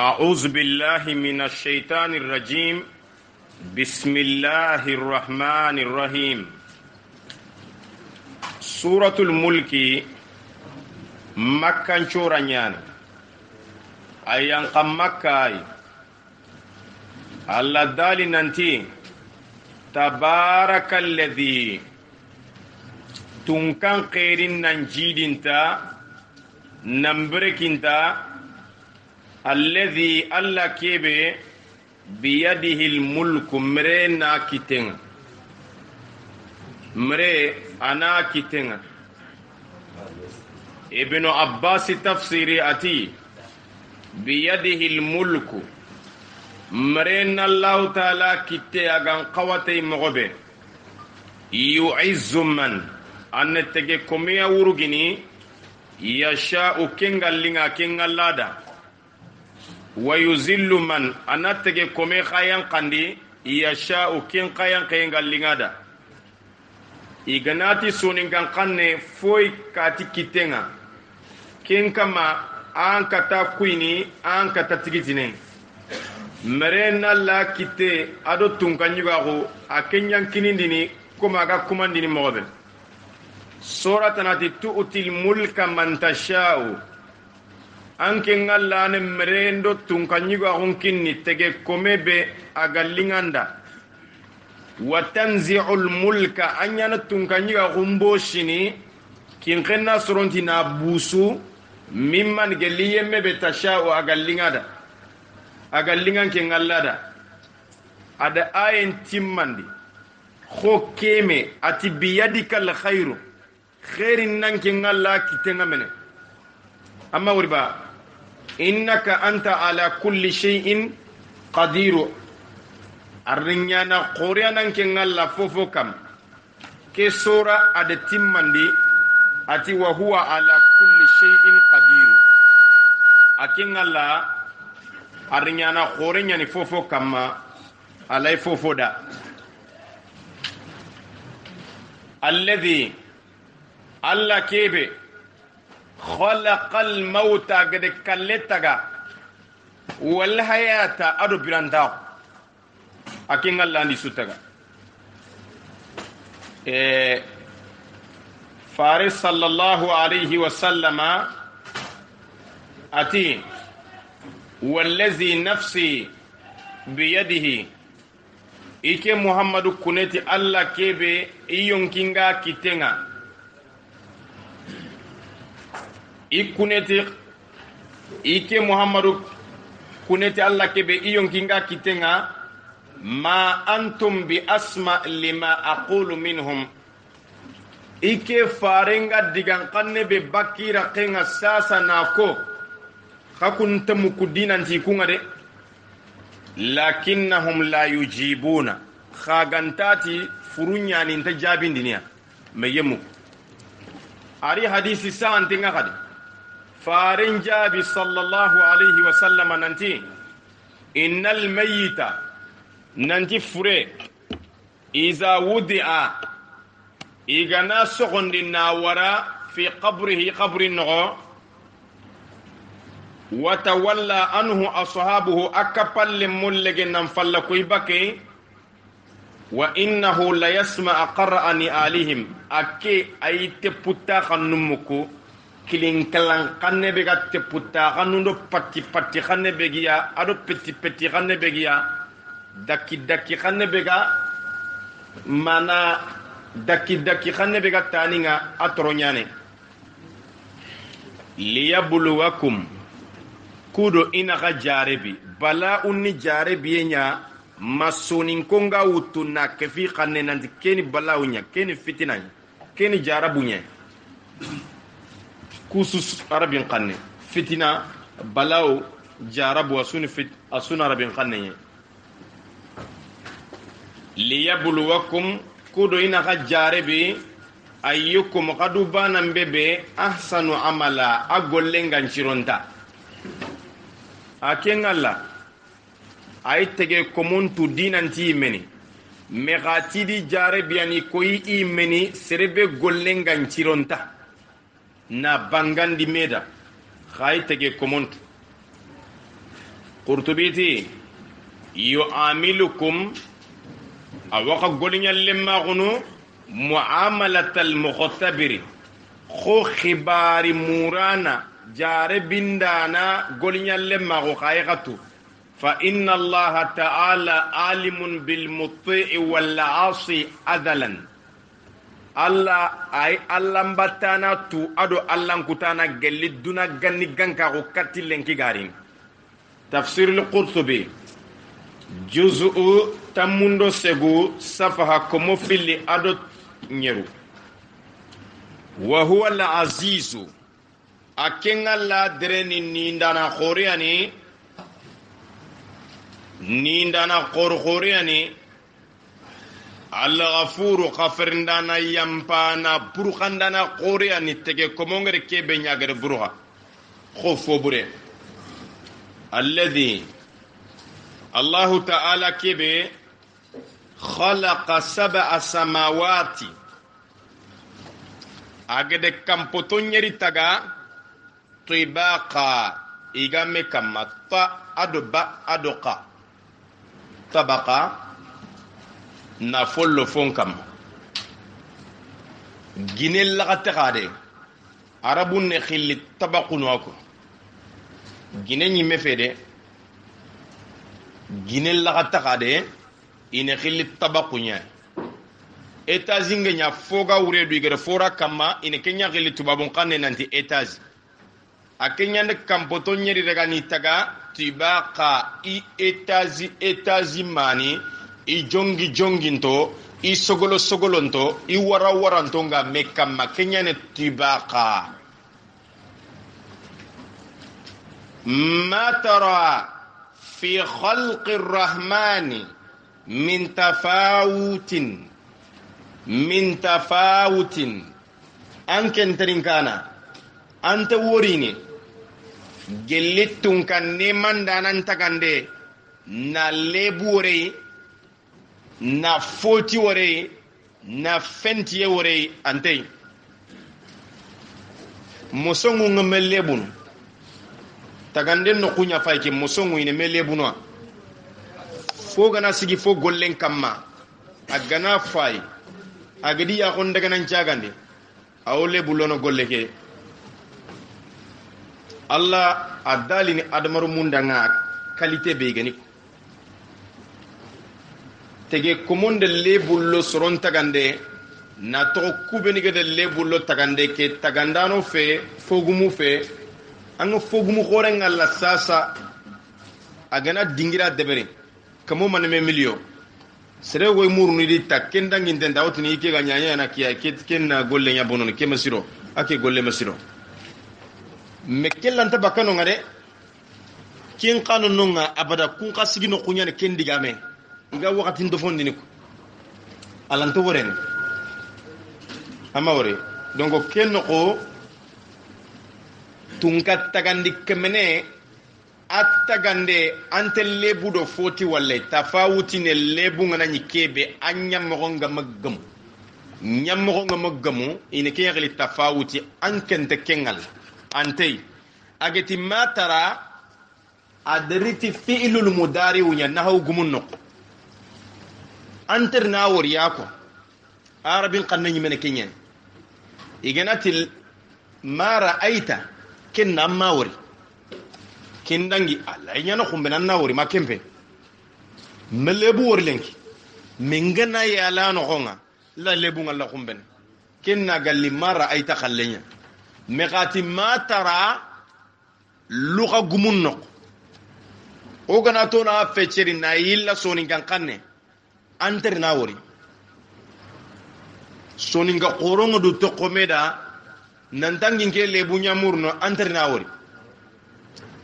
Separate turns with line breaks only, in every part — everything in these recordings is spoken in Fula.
أعوذ بالله من الشيطان الرجيم بسم الله الرحمن الرحيم سورة الملك مكة شورانيان أيان قم مكة الله دالي ننتي تبارك الذي تنكن قيرين ننجيد انتا نمبرك انتا الذي الله كيبه بيده الملك مرينا كتن مري أنا كتن ابن عباس تفسيري أتي بيده الملك مرينا الله تعالى كتن أغان قوتي مغبه يعز من أن تجي كمية ورغني يشاء كنغال لنغا كنغال لادا ويذل من أنتك كمي خيان قندي يشاء كين خيان كين غالينغادا إغناتي سونين كان قنة فوي كاتي كتنغا كين كما آن كتا كويني آن كتا تكتنين مرينا لا كتة أدو تنكن يغاغو أكين ينكنين ديني كما أغا كمان ديني مغبل سورة ناتي تؤتي الملك من تشاء anke ngalla ne merendo tunkanyigo ahunkinni tege komebe agallinganda watanzi'ul mulka anyana tunkanyigo ahumboshini kinkenna soronti na busu mimman geliyemme be tasha'u agallingada agallingan ke ngallada ada ayen timmandi kho keme ati biyadikal khairu khairin nan ke ngalla kitenga mene amma wuriba إنك أنت على كل شيء قدير الرنيانا قريانا كنغالا فوفو كم كي سورة أدتم مندي أتي وهو على كل شيء قدير أكنغالا الرنيانا قريانا فوفو كم على فوفو دا الذي الله كيبه خلق الموت قد كلتغا والحياة أدو برانتاو أكين الله ني سوتغا فارس صلى الله عليه وسلم أتي والذي نفسي بيده إيكي محمد كنتي الله كيبي إيون كينغا كيتنغا ikuneti ike muhammadu kuneti allah kebe iyon kinga kitenga ma antum bi asma lima aqulu minhum ike farenga digan kanne be bakira kenga sasa nako hakun tamu kudina ntikunga de lakinnahum la yujibuna khagantati furunya ni ntajabi ndinia meyemu ari hadisi sa antinga kadi فارن جابي صلى الله عليه وسلم ننتي إن الميت ننتي فري إذا وضع إذا سغن للناورا في قبره قبر النغو وتولى عنه أصحابه أكبر لملك ننفل كيبكي وإنه ليسمع قرأني آلهم أكي أي تبتا خنمكو kilin kalan kanne be ga te putta kanundo patti patti kanne be giya ado petti petti kanne be giya daki daki kanne be ga mana daki daki kanne be ga taninga atronyane liyabluwakum kudo ina ga jarebi bala unni jarebi nya masunin konga wutuna kefi kanne nanti keni bala unya keni fitina keni jarabunya kusus arabin qanne fitina balaw jarabu asuna arabin qanne liyabluwakum kudo ina ga jarebi ayyukum qadu banan bebe ahsanu amala agollengan cironta akengalla ay tege komuntu dinanti meni megatidi jarebi ani koyi imeni serebe gollengan cironta na bangandi meda khay tege komont qurtubiti yu'amilukum awaka golinya lemma gunu muamalatal mukhtabiri kho khibari murana jare bindana golinya lemma go khayqatu fa inna Allah ta'ala alimun bil muti'i wal 'asi adalan Allah ay Allah mbatana tu ado Allah kutana gelli duna ganni ganka ko katilen ki garin tafsir al-Qurtubi juz'u tamundo segu safaha komo fili ado nyeru wa huwa al-azizu akenga la dreni nindana khoriani al-ghafuru khafirndana yampana burukhandana khoriani tege komongere kebe nyagere buruha khofo bure alladhi Allah ta'ala kebe khalaqa sab'a samawati agede kampoto nyeri taga tibaqa igame kamata adoba adoqa tabaqa na follo fonkam ginel la gatade arabun ne khilli tabaqunu ako gine ñi mefede ginel la gatade ine khilli tabaqunya etazinga nya foga wuredu igere fora kama ine kenya khilli tubabun kanne nanti etazi akenya ne kampoto nyeri daga ni taga tibaqa I etazi mani I jonginto I sogolonto I waranto nga mekama kenya ne tibaqa ma tara fi khalqi الرحمن min tafawutin anken terinkana ante worini gelitun kan neman danan takande na lebuore na foti wore na fenti wore ante musongu ngamelebun takande no kunya fayke musongu ine melebunwa fo gana sigi fo gollen kamma agana fay agadi ya kon daga nan ciagande awle bulono golle ke Allah adalini adamaru mundanga qualité be gani tege komonde lebullo soron tagande na to kubeni gede lebullo tagande ke tagandano fe fogumu fe anga fogumu khore ngalla sasa agana dingira debere kamo maneme milio sere woy murnu di takken dangin den dawtini ke ga nyanya na kiya ken na golle nya bonon ke masiro ake golle masiro mekelanta bakano ngade kin qanun nunga abada kun qasigino kunyane ken digame iga wakati ndo fondini ko alanto woren ama wore donc ken ko tunkat tagandi kemene attagande ante lebudo foti walle tafawuti ne lebu ngana nyikebe anyam ronga maggam nyam ronga maggamu ine ke yagli tafawuti ankente kengal ante ageti matara adriti fi'lul mudari wunya nahaw gumunno anterna wor yako arabin qanni mene kenyen iganatil mara aita kenna mawri kendangi alla nyana khumbe na wori makempe melebu wor lenki mengana ya la no honga la lebu ngalla khumben kenna galli mara aita khallenya megati matara luqa gumunno o gana to na feceri na yilla soni gankanne anter na wori soni nga qorongo du to komeda nantangi nke lebu nyamurno anter na wori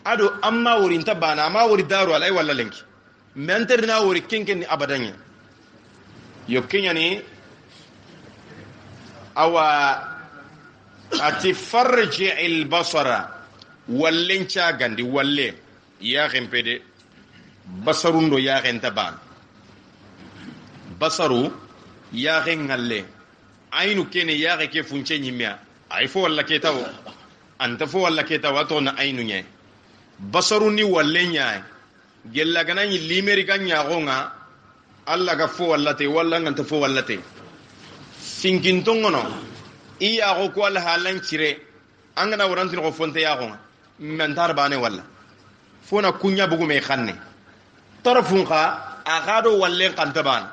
ado amma wori ntabana amma wori daru alai walla lenki menter na wori kenken ni abadanya yo kenyani awa ati farji al basara wallencha gandi walle ya gempede basarundo ya gentaban basaru ya gengalle aynu kene ya ke funche nyimya ay fo walla ke taw anta fo walla ke taw to na aynu nye basaru ni walle nyaay gella ganani limeri ganya gonga alla ga fo wallate walla nganta fo wallate sinkintongono iya go ko al halan cire angana warantin go fonte ya gonga mentar bane walla fona kunya bugu me khanne tarfun kha agado walle kantaban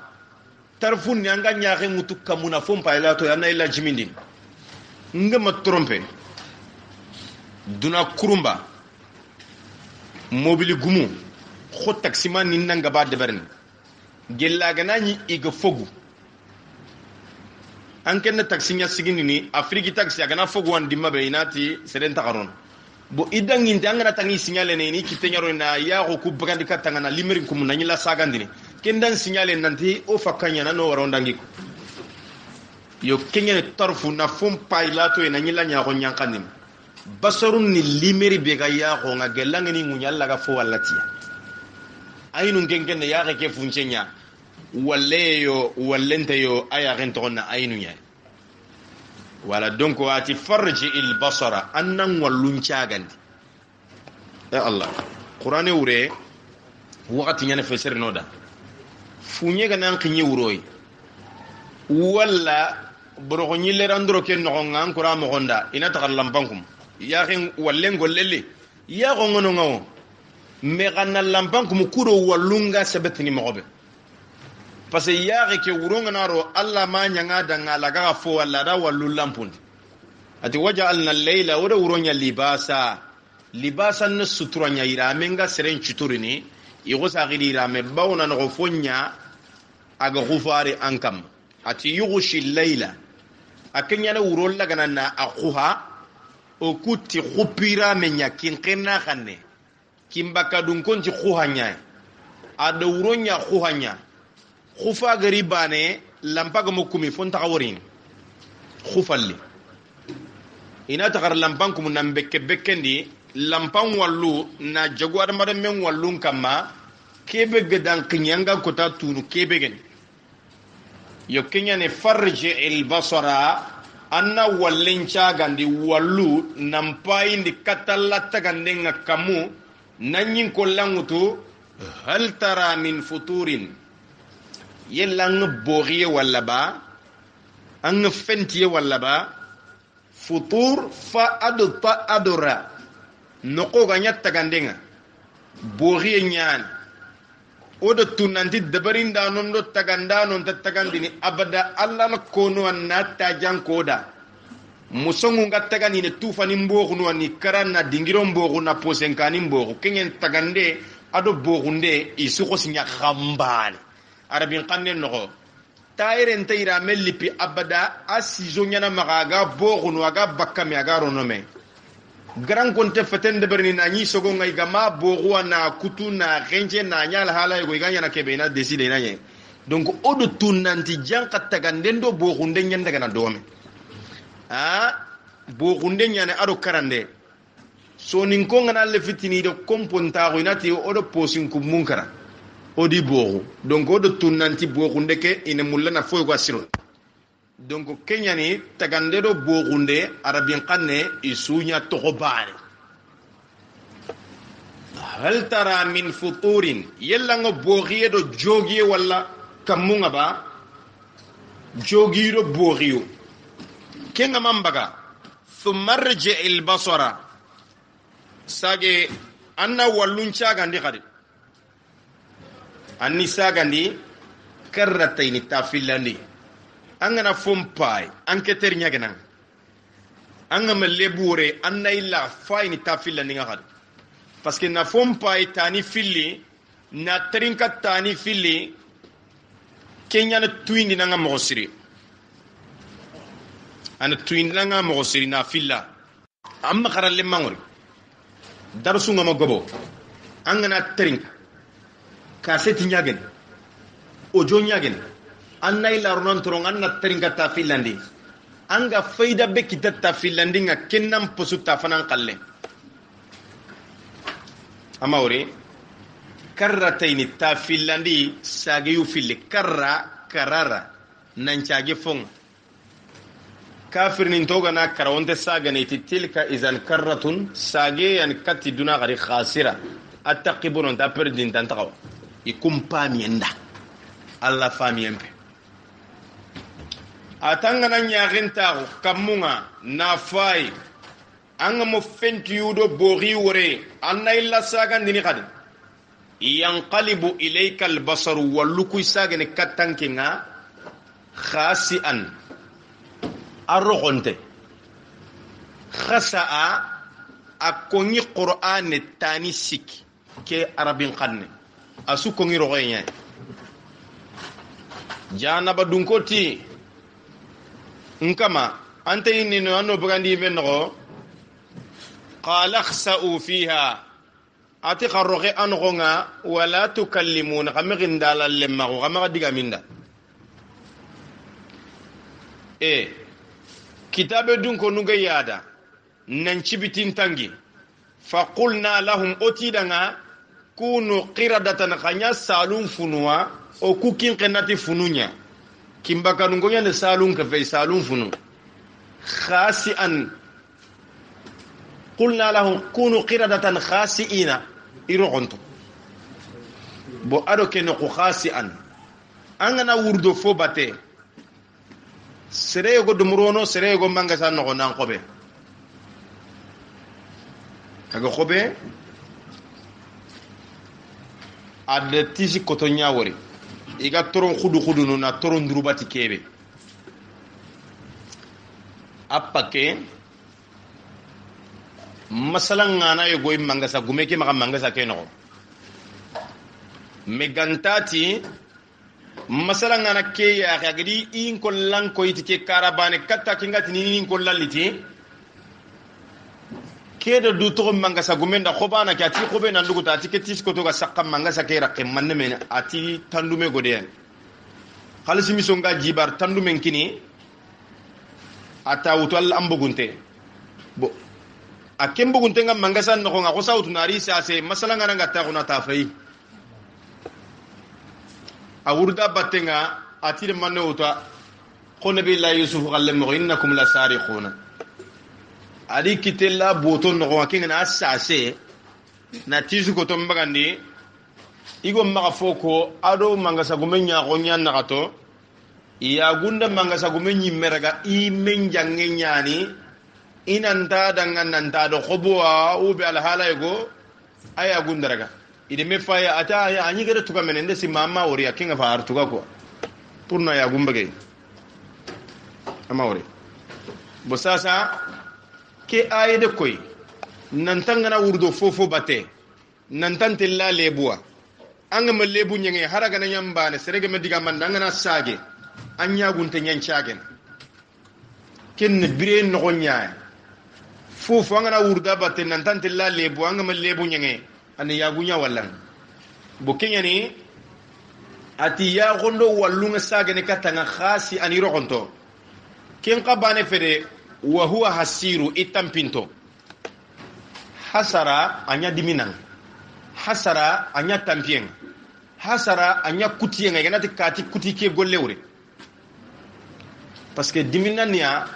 tarfun nyanga nyaake mutu kamuna fon paylato yana illa jimindin ngama trompe duna kurumba mobili gumu ko taximan nin nanga ba de berni gella ganani iga fogu anken na taxi nya sigini ni afriki taxi agana fogu wan dimma be inati seden takaron bo idan ngin tangana tangi signale ne ni kitenyaro na ya ko ku bagandi katanga na limerin kum na nyila sagandini kendan signale nanti o fakanya na no warondangi ko yo kenyene tarfu na fon pailato na nyila nya ko nyankanim basarun ni limeri be ga ya ko nga gelangani ngunyalla ga fo wallatia ayinu ngengene ya ke funchenya walleyo wallente yo aya rentona ayinu nya wala donc wati farji il basara annan wallun ciagandi ya allah qur'ane wure wakati nyane fesere noda funye ga nan kinyi wuroy walla boro nyille randro ken no ngan qur'an mo gonda ina takallam bankum ya ken wallen gollelle ya go ngono ngawo me ganna lambankum kudo wallunga sabetni mobe parce que yaare ke wuronga naro alla ma nyanga danga laga fo walla da wallu lampundi ati waja'alna al-layla wa wuronya libasan suturanya ira menga seren chuturini igo sagiri ira me bawna no fonya aga gufari ankam ati yughshi al-layla akenya na wurolla ganana akuha o kuti khupira menya kinqena khanne kimbaka dun konti khuhanya ada wuronya khuhanya khufa gari bane lampaga mukumi fonta kaworin khufalli ina takar lampankum nan bekkendi lampan wallu na jaguar madan men wallun kama kebe gedan kinyanga kota tunu kebe gen yo kenya ne farji al basara anna wallin chagandi wallu nan payindi katalla tagandenga kamu nanyin kollangutu hal tara min futurin yellang boriye walla ba ang fentiye walla ba futur fa adta adura noko ganya tagandenga boriye nyan odo tunanti dabarinda non do taganda non tatagandini abada alla na kono na tajan koda musongu ngatagani ne tufani mbogu no ni karana dingiro mbogu na posenkani mbogu kenyen tagande ado bogunde isuko sinya khambane arabin qannen no tayre ntayra melipi abada asizo nyana magaga bogunu aga bakami aga ronome gran konte feten de berni na nyi sogo ngai gama bogu na kutu na genje na nyala hala go iganya na kebe na decide na nye donc odo tunanti janka tagandendo bogunde nyanda kana dome bogunde nyane ado karande so nin ko ngana le fitini do komponta go inati odo posin ku munkara odi bogu donc odo tunanti bogunde ke ina mullana foy go asiro donc kenyani tagande do bogunde arabin qanne isunya to baare hal tara min futurin yella ngo bogiye do jogiye wala kamunga ba jogi do bogiyo kenga mambaga thumma rji al basara sage anna wallun chagandi khadi anni sagandi karrataini tafillandi angana fompai anke ternya genan angama lebure anna illa faini tafillandi ngadi parce que na fompai tani filli na trinka tani filli kenya na tuindi nanga mogosiri ana tuindi nanga mogosiri na filla amma kharalle mangori darsu ngama gobo angana trinka kaseti nyagen ojo nyagen anna ila ronon torong anna trinka ta fillandi anga faida be kitata fillandi nga kennam posuta fanan qalle amawre karrataini ta fillandi sage yu fille karara nanchage fong kafir nin toga na karawonte saga ne tilka izan karratun sage yan katti duna gari khasira attaqibun ta perdin tan taw ikum pamienda alla famiyempe atanga na nyaagenta kamunga na fay anga mo fenti yudo bori wore anna illa saga ndini kadi yanqalibu ilayka albasar walluku sagane katankinga khasi'an arrogonte khasa'a akongi qur'an tani sik ke arabin qanne asu kongi rogoynya jana badunkoti nkama ante inni no anno bagandi benno qala khsa'u fiha ati kharroge angonga wala tukallimuna kamigin dalal lemma ko kamaga diga minda kitabe dun ko nuga yada nan cibitin tangi fa qulna lahum otidanga kunu qiradatan khanya salun funwa o kukin qenati fununya kimbaka ngonya ne salun ka fe salun funu khasi'an qulna lahum kunu qiradatan khasi'ina irogonto bo ado keno ko khasi'an angana wurdo fo bate sere go dumrono sere go manga san no nan xobe aga xobe adde tisi koto nyawori iga toron khudu no na toron durubati kebe appake masalan ngana yo goy mangasa gumeke maka mangasa keno megantati masalan ngana ke ya gadi in ko lan ko yitike karabane katta kingati ni in ko laliti kedo du to mangasa gumenda khobana ke ati khobe nan duguta ati ketis ko to ga sakka mangasa ke rakke manne men ati tandume gode khalisi mi songa jibar tandume kini ata wutwal ambugunte bo akembo guntenga mangasa no nga ko sawtu nari sase masala ngana ngata ko na tafai awurda batenga atire manne wuta ko nabi la yusuf qallam innakum la sariquna adi kitella boton no ko kinga na sase na tisu ko to mbagandi igo maga foko ado mangasa gumenya ko nyanna kato iya gunda mangasa gumenyi meraga i menjange nyani inanta dangan nanta do khoboa ube al halaygo aya gundaraga ide me faya ata ya anyi gere tuga menende si mama ori akinga fa artuga ko purna ya gumbage ama ori bo sasa ke ayede koy nantanga na wurdo fofo bate nantante la lebua anga ma lebu nyenge haraga na nyambane serege me diga man anga na sage anya gunte nyanchagen ken bire no gonyaa fofu anga na wurda batte nan tante la lebu anga ma lebu nyenge ani yagunya wallan bo kenyani ati ya gondo wallunga sage ne katanga khasi ani rogonto ken qabane fede wa huwa hasiru itampinto hasara anya diminan hasara anya tampien hasara anya kutiyenga ganati kati kutike gollewre parce que diminania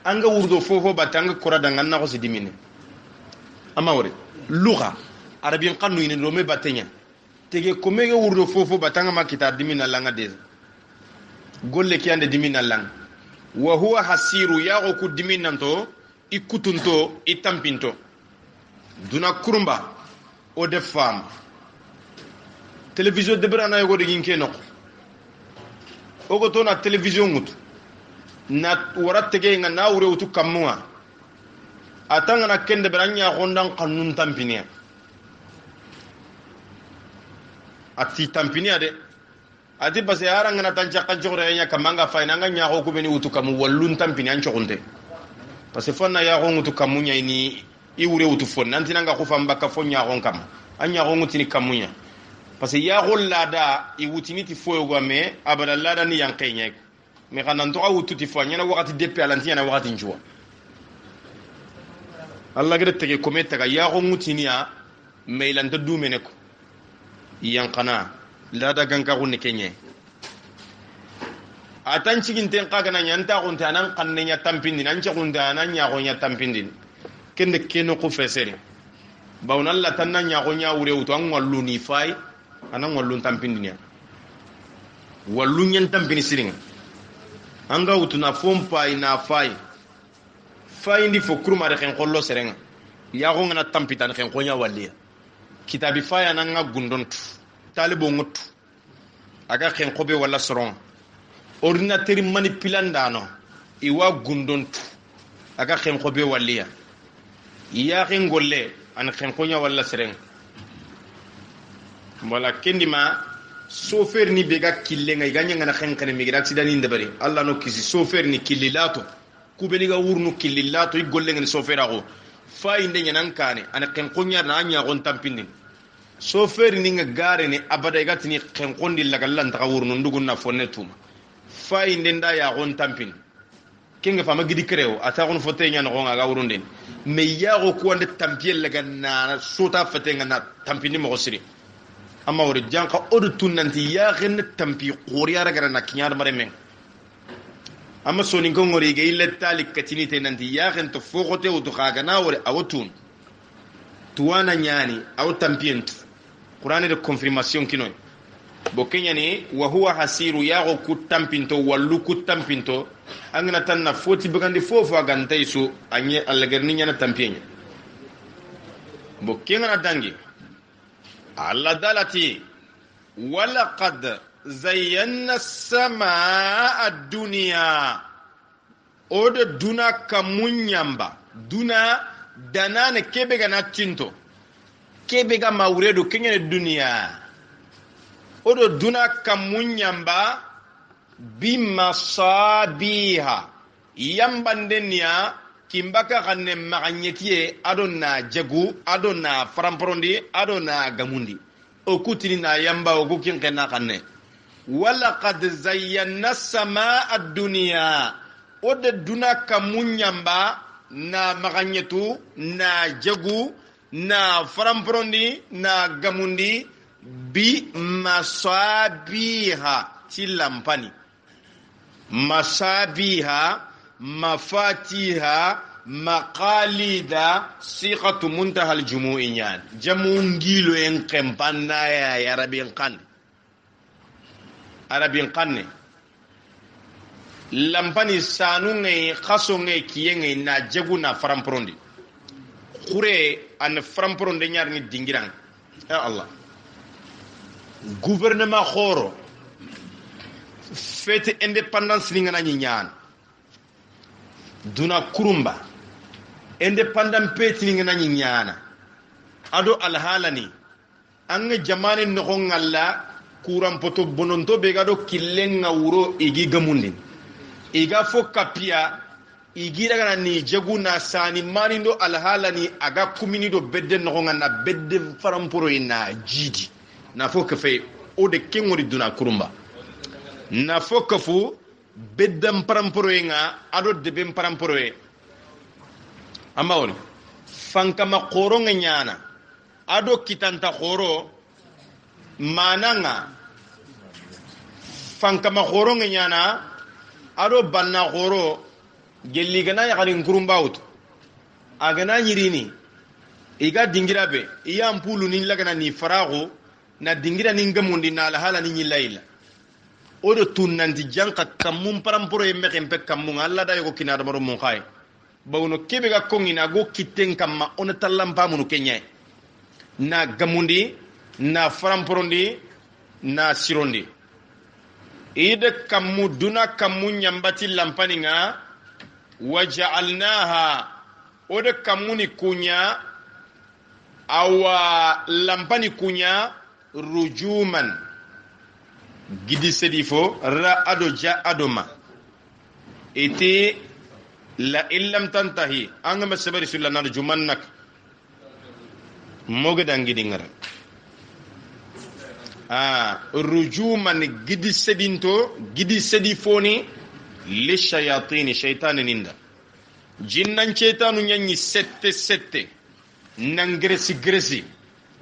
anga wurdo fofo batanga korada nganna ko si dimine amawre lugha arabien qannu ine do me batenya tege ko mege wurdo fofo batanga makita dimina langa de golle ki ande dimina lang wa huwa hasiru ya ko ku diminanto ikutunto itampinto duna kurumba o de femme télévision de brana yo go de ginke no o go to na télévision mutu na waratege nga na wure utu kamwa atanga na kende beranya gondan kanun tampinia ati tampinia de ati base aranga na tancha kanjore nya kamanga faina nga nya ko kubeni utu kamu wallun tampinia nchokunte parce que fonna ya gongu tu kamunya ini i wure utu fon nanti nga ko famba ka fonya gon kam anya gongu tini kamunya parce que ya gollada i wutini ti foyo game abada lada ni yankenya mais quand on a oututi fo nyana wakati deppe alanti yana wakati njua Allah gede tege kometa ga ya ngutinia meilanta dumene ko yankana lada ganka gunne kenye atan cigin ten kaga na nyanta gunta nan kannenya tampindi nan cigunda nan nya gonya tampindi kende keno ko fesere bawna alla tanna nya ko nya wure wuto an wallu ni fay anan wallu tampindinya wallu nyen tampini siringa anga wutuna fompa ina fay ndi fo kurma de ken kollo serenga ya ko ngana tampitan ken ko nya walliya kitabi fay anan nga gundontu talibo ngutu aga ken ko be wala soron ordinateur manipulandano iwa gundontu aga ken ko be walliya ya ken golle an ken ko nya wala serenga wala kendima sofer ni bega killenga iganya ngana khankane mi gira accident ni ndebari allah no kisi sofer ni killilato kubeni ga wurnu killilato i golle ngani sofera go fa inde nyanan kane ana ken konya na anya gon tampindin sofer ni nga gare ni abada igatini ken kondi laga lan ta wurnu ndugun na fonne tuma fa inde nda ya gon tampin kenga fama gidi kreo ata gon fote nyana go nga ga wurunden me ya go ko ande tampiel laga na sota fete ngana tampini mo siri amma wori janka odu tunanti ya gen tampi qoriya raga na kinyar mareme amma soni ko ngori ge ile talik katini te nanti ya gen to fogote o to kaga na wori awtun tuwana nyani aw tampient qur'ani de confirmation kinoy bo kenyani wa huwa hasiru ya go ku tampinto wallu ku tampinto angana tanna foti bagandi fofo agantay su anye allagarni nyana tampiyenya bo kengana dangi Allah dalati walaqad zayyana as-samaa ad-dunya oda duna kamunyamba duna danane kebe ga natinto kebe ga mawredo kenya dunya oda duna kamunyamba bimasabiha yambandenia kimbaka kanne maganyetiye adona jagu adona faramporondi adona gamundi o kutini na yamba o kukin kana kanne wala qad zayyana samaa ad-dunya ode duna kamunyamba na maganyetu na jagu na faramporondi na gamundi bi masabiha tilampani masabiha mafatiha maqalida siqatu muntaha aljumu'iyyan jamungilo en kempana ya arabin qanne lampani sanu ngai khaso ngai kiyenge na jagu na faramprondi khure an faramprondi nyar ni dingirang ya allah gouvernement khoro fete independence ni ngana nyaan duna kurumba independent peti ngana nyana ado alhalani anga jamane no ngalla kuram poto bononto be gado killenga wuro igi gamundin iga fo kapia igi daga ni jaguna sani manindo alhalani aga kumini do bedde no ngana bedde faramporo ina jidi na fo kafe o de kengori duna kurumba na fo kafu beddam paramporoe nga ado debem paramporoe amawol fankama khoro nga nyana ado kitanta khoro mananga fankama khoro nga nyana ado banna khoro gelli gana ya kadin kurumbawut agana nyirini iga dingirabe iya mpulu ni lagana ni farago na dingira ni ngamundi na hala ni nyilaila odo tunanti janka kamum paramporo e mekempe kamum alla da yoko kinada maro mon khay bawno kebe ga kongina go kitten kamma on tallampa munu kenya na gamundi na faramporondi na sirondi ide kamu duna kamu nyambati lampaninga waja'alnaha odo kamuni kunya awa lampani kunya rujuman gidi sedifo ra ado ja adoma ite la illam tantahi anga sabari sulla na jumannak moga dangi ngara rujuman gidi sedinto gidi sedifoni li shayatin shaytan ninda jinnan cetanu nyanyi sette nangresi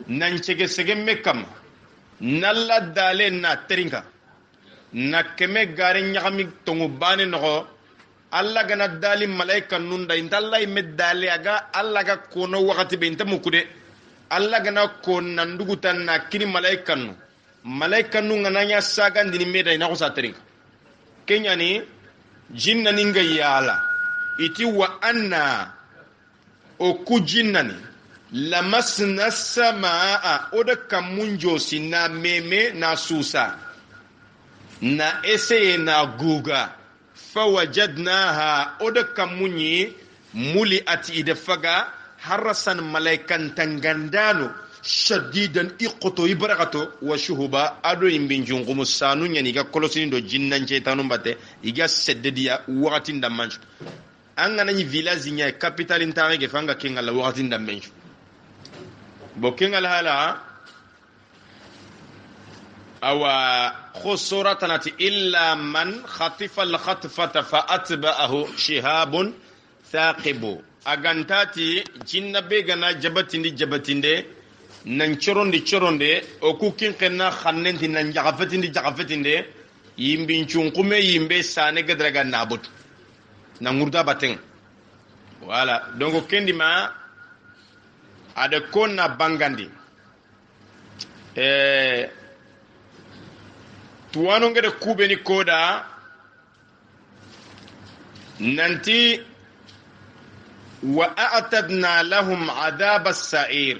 nanchege sege mekam nalla dale na terinka na keme gare nyakami tongu bane no alla gana dali malaika nunda indalla imme dale aga alla ga kono wakati be inta mukude alla gana ko nandugutan na kini malaikanu ngananya sagan dini meda ina ko satring kenya ni jinna ninga yala iti wa anna o ku jinnani lamasna samaa oda kamunjo sina meme na susa na eseye na guga fawajadnaha oda kamunyi muli ati idafaga harasan malaikan tangandano shadidan iqoto ibarakato wa shuhuba ado imbinjun kumusanu nyani ga kolosini do jinnan cetanu mbate iga seddediya wakati ndamanchu anga nanyi village nya capital intare ge fanga kenga la wakati ndamanchu bo kenga la hala awa khusuratanati illa man khatifa al khatfata fa atba'ahu shihabun thaqibu agantati jinna be gana jabatinde nan coronde o ku kinkenna khannenti nan jagafatinde yimbin chunkume yimbe sane gadraga nabut na ngurda bateng wala donc kendima ada konna bangandi tuwano ngede kubeni koda nanti wa a'tadna lahum adhab as-sa'ir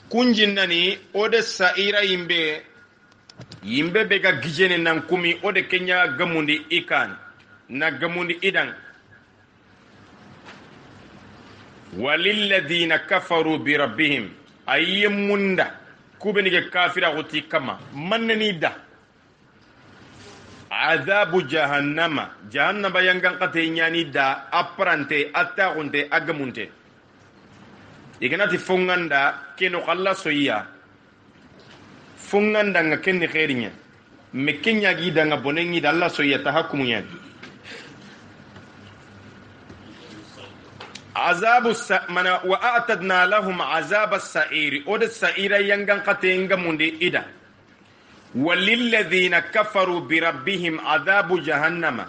kunjinnani ode sa'ira yimbe be ga gijene nan kumi ode kenya gamundi ikan na gamundi idan walilladhina kafaru bi rabbihim ayyamunda kubeni ge kafira goti kama mannani da azabu jahannama yangan kate nyani da aprante attagunte agamunte iganati fonganda keno khalla soyya fonganda nga kenni khairinya me kenya gi da nga bonengi da Allah soyya tahakumunya azabu mana wa a'tadna lahum azab as-sa'ir od as-sa'ira yangan kate ngamunde ida walilladhina kafaru bi rabbihim adhabu jahannama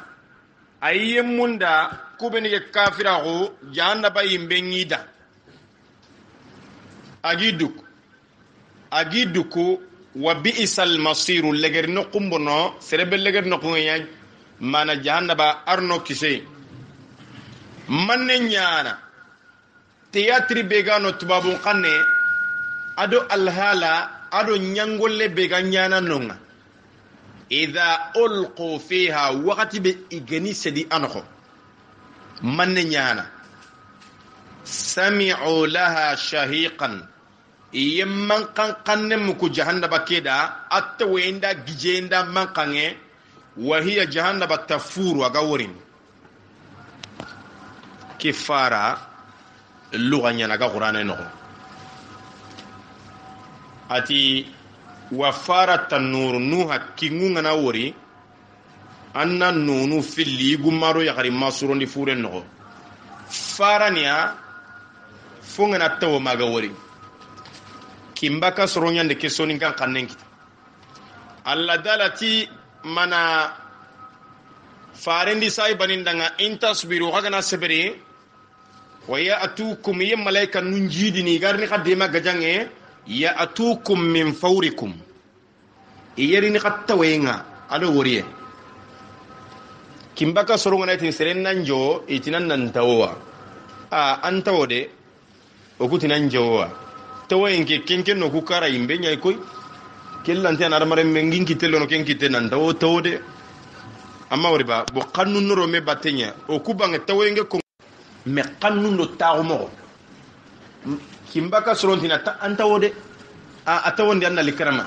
ayyamunda kubeni ke kafirago jahannaba yimbengida agiduku wa bi'sal masiru leger no kumbono serebe leger no kunya mana jahannaba arno kise manne nyana théâtre begano tubabun kanne ado alhala ado nyangolle be ganyana nonga idha ulqu fiha waqati be igani sedi anoko manne nyana sami'u laha shahiqan yemman kankanne muku jahannaba keda atta wenda gijenda mankange wa hiya jahannaba tafuru agaworin kifara lugha nyana ga qur'ana no ati wa farat tanur nuha kingunga na wori anna nunu filli gumaro ya kari masuro ndi fure no farania funga na tawo maga wori kimbaka soronya de kesoni kan kannenki alla dalati mana farendi sai banindanga intasbiru hagana seberi waya atukum yem malaika nunjidi ni garni khadema gajange ya atukum min fawrikum iyerini khattawenga ado woriye kimbaka soronga na tin seren nanjo itinan nan tawa antawo de okutinan jowa tawen ke kenken no kukara imbe nyai koy kellante an armare mengin kitello no ken kitenan tawo tawde amma woriba bo kannun noro me batenya okubanga tawenge ko me kannun do tawo kimbaka sorontina ta antawode atawonde anna likrama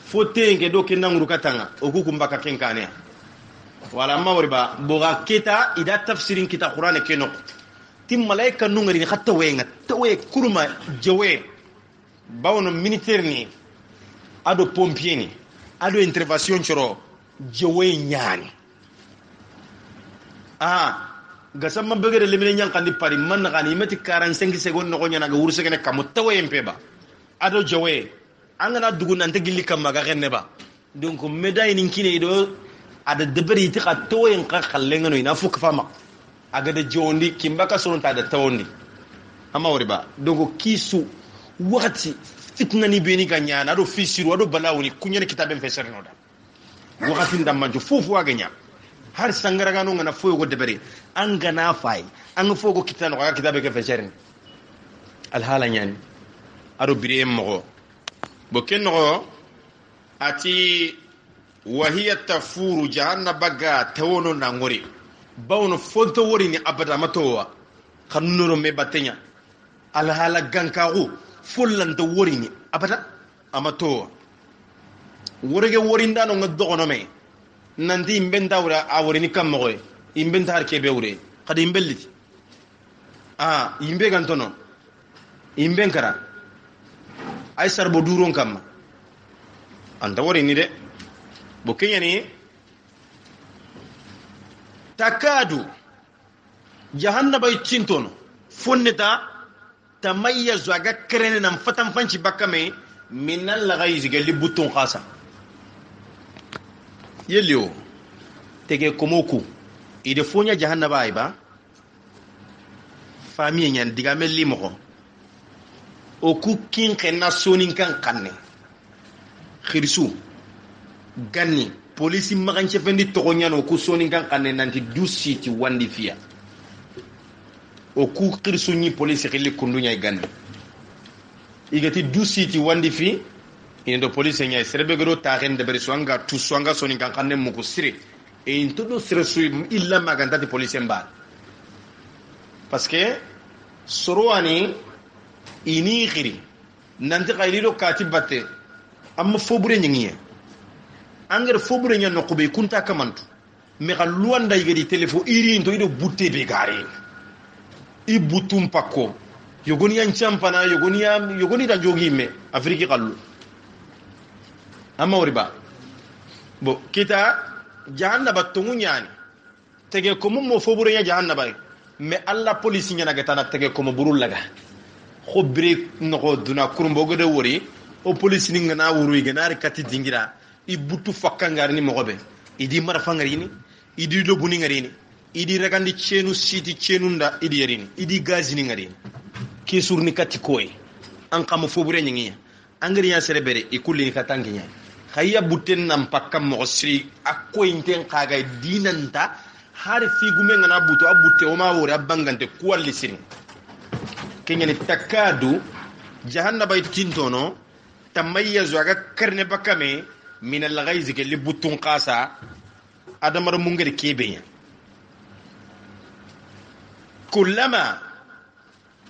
fotenge do kenanguru katanga okukumbaka kenkane wala mawriba boga kita ida tafsirin kita qur'ane kenok tim malaika nungari khatta wenga tawe kurma jawe bawno militaire ni ado pompier ni ado intervention choro jawe nyani gasam ma begere lemine nyang kandi pari man ngani meti 45 secondes no nyana ga wurse kene kam tawe empeba ado jawe angana dugu nante gilli kam maga xenne ba donc médaille ni kine do ada deberi ti xa tawe en xa xallenga no ina fuk fama aga de jondi kimbaka sonon ta da tawndi amma wori ba donc kisu wakati fitna ni beni ganyana do fisiru do balawuni kunyane kitaben feserno da wakati ndammanjo fofu waganya har sangara gano ngana foyo go debere an gana fay an fogo kitano ga kitabe ke feserni al hala nyani ado bire mo bo kenno ati wahiya tafuru jahannaba ga tawono na ngori bawno fonto wori ni abada matowa khanuro me batenya al hala gankaru fullanta wori ni abada amato worege wori ndano ngadogono me nanti imben dawra a wori ni kam moy imben tar kebe wure kadi imbeliti imbe gantono imben kara ay sarbo duron kam anda wori ni de bo kenyani takadu jahannaba cintono fonneta tamayyazu aga krene nam fatan fanci bakame minal lagayz gali button khasa yelio tege komoku ide fonya jahannaba ayba famiye nyan diga melli mo o ku kin kenna sonin kan kanne khirsu ganni police maganche fendi to nyano ku sonin kan kanne nanti dusiti wandi fiya o ku khirsu ni police khili kundunya ganni igati dusiti wandi fi indo police nyay serbe goro taxen de beri swanga tu swanga sonin kan kanne mo ko sire e into do sire su illa maganda di police mba parce que sorowani ini khiri nanti khaylilo katibate amma fobure nyingiye anger fobure nyanno ko be kunta kamantu me khalluanda yigedi telefo iri into ido butte be gare i butum pakko yogoni yan champana yogoni da jogi me afriki kallu amma woriba bo kita jahannaba tungu nyani tege ko mo fobure nya jahannaba me alla police nyana gatana tege ko mo burul laga khobre no duna kurumbo gode wori o police ni ngana wuru igana kati dingira i butu fakka ngarni mo gobe idi marfa ngarini idi lobuni ngarini idi regandi chenu siti chenunda idi yerini idi gazini ngarini ki surni kati koy an kam fobure nyi angri ya serebere ikulli ni katanginya khayya buten nam pakkam mo sri akoy inten kaga dinanta har fi gume ngana buto abutte o ma wori abangante kuwalli sirin kenyani takadu jahannaba itintono tamayyazu aga karne bakame min al-ghayz ke libutun qasa adamar mungari kebenya kullama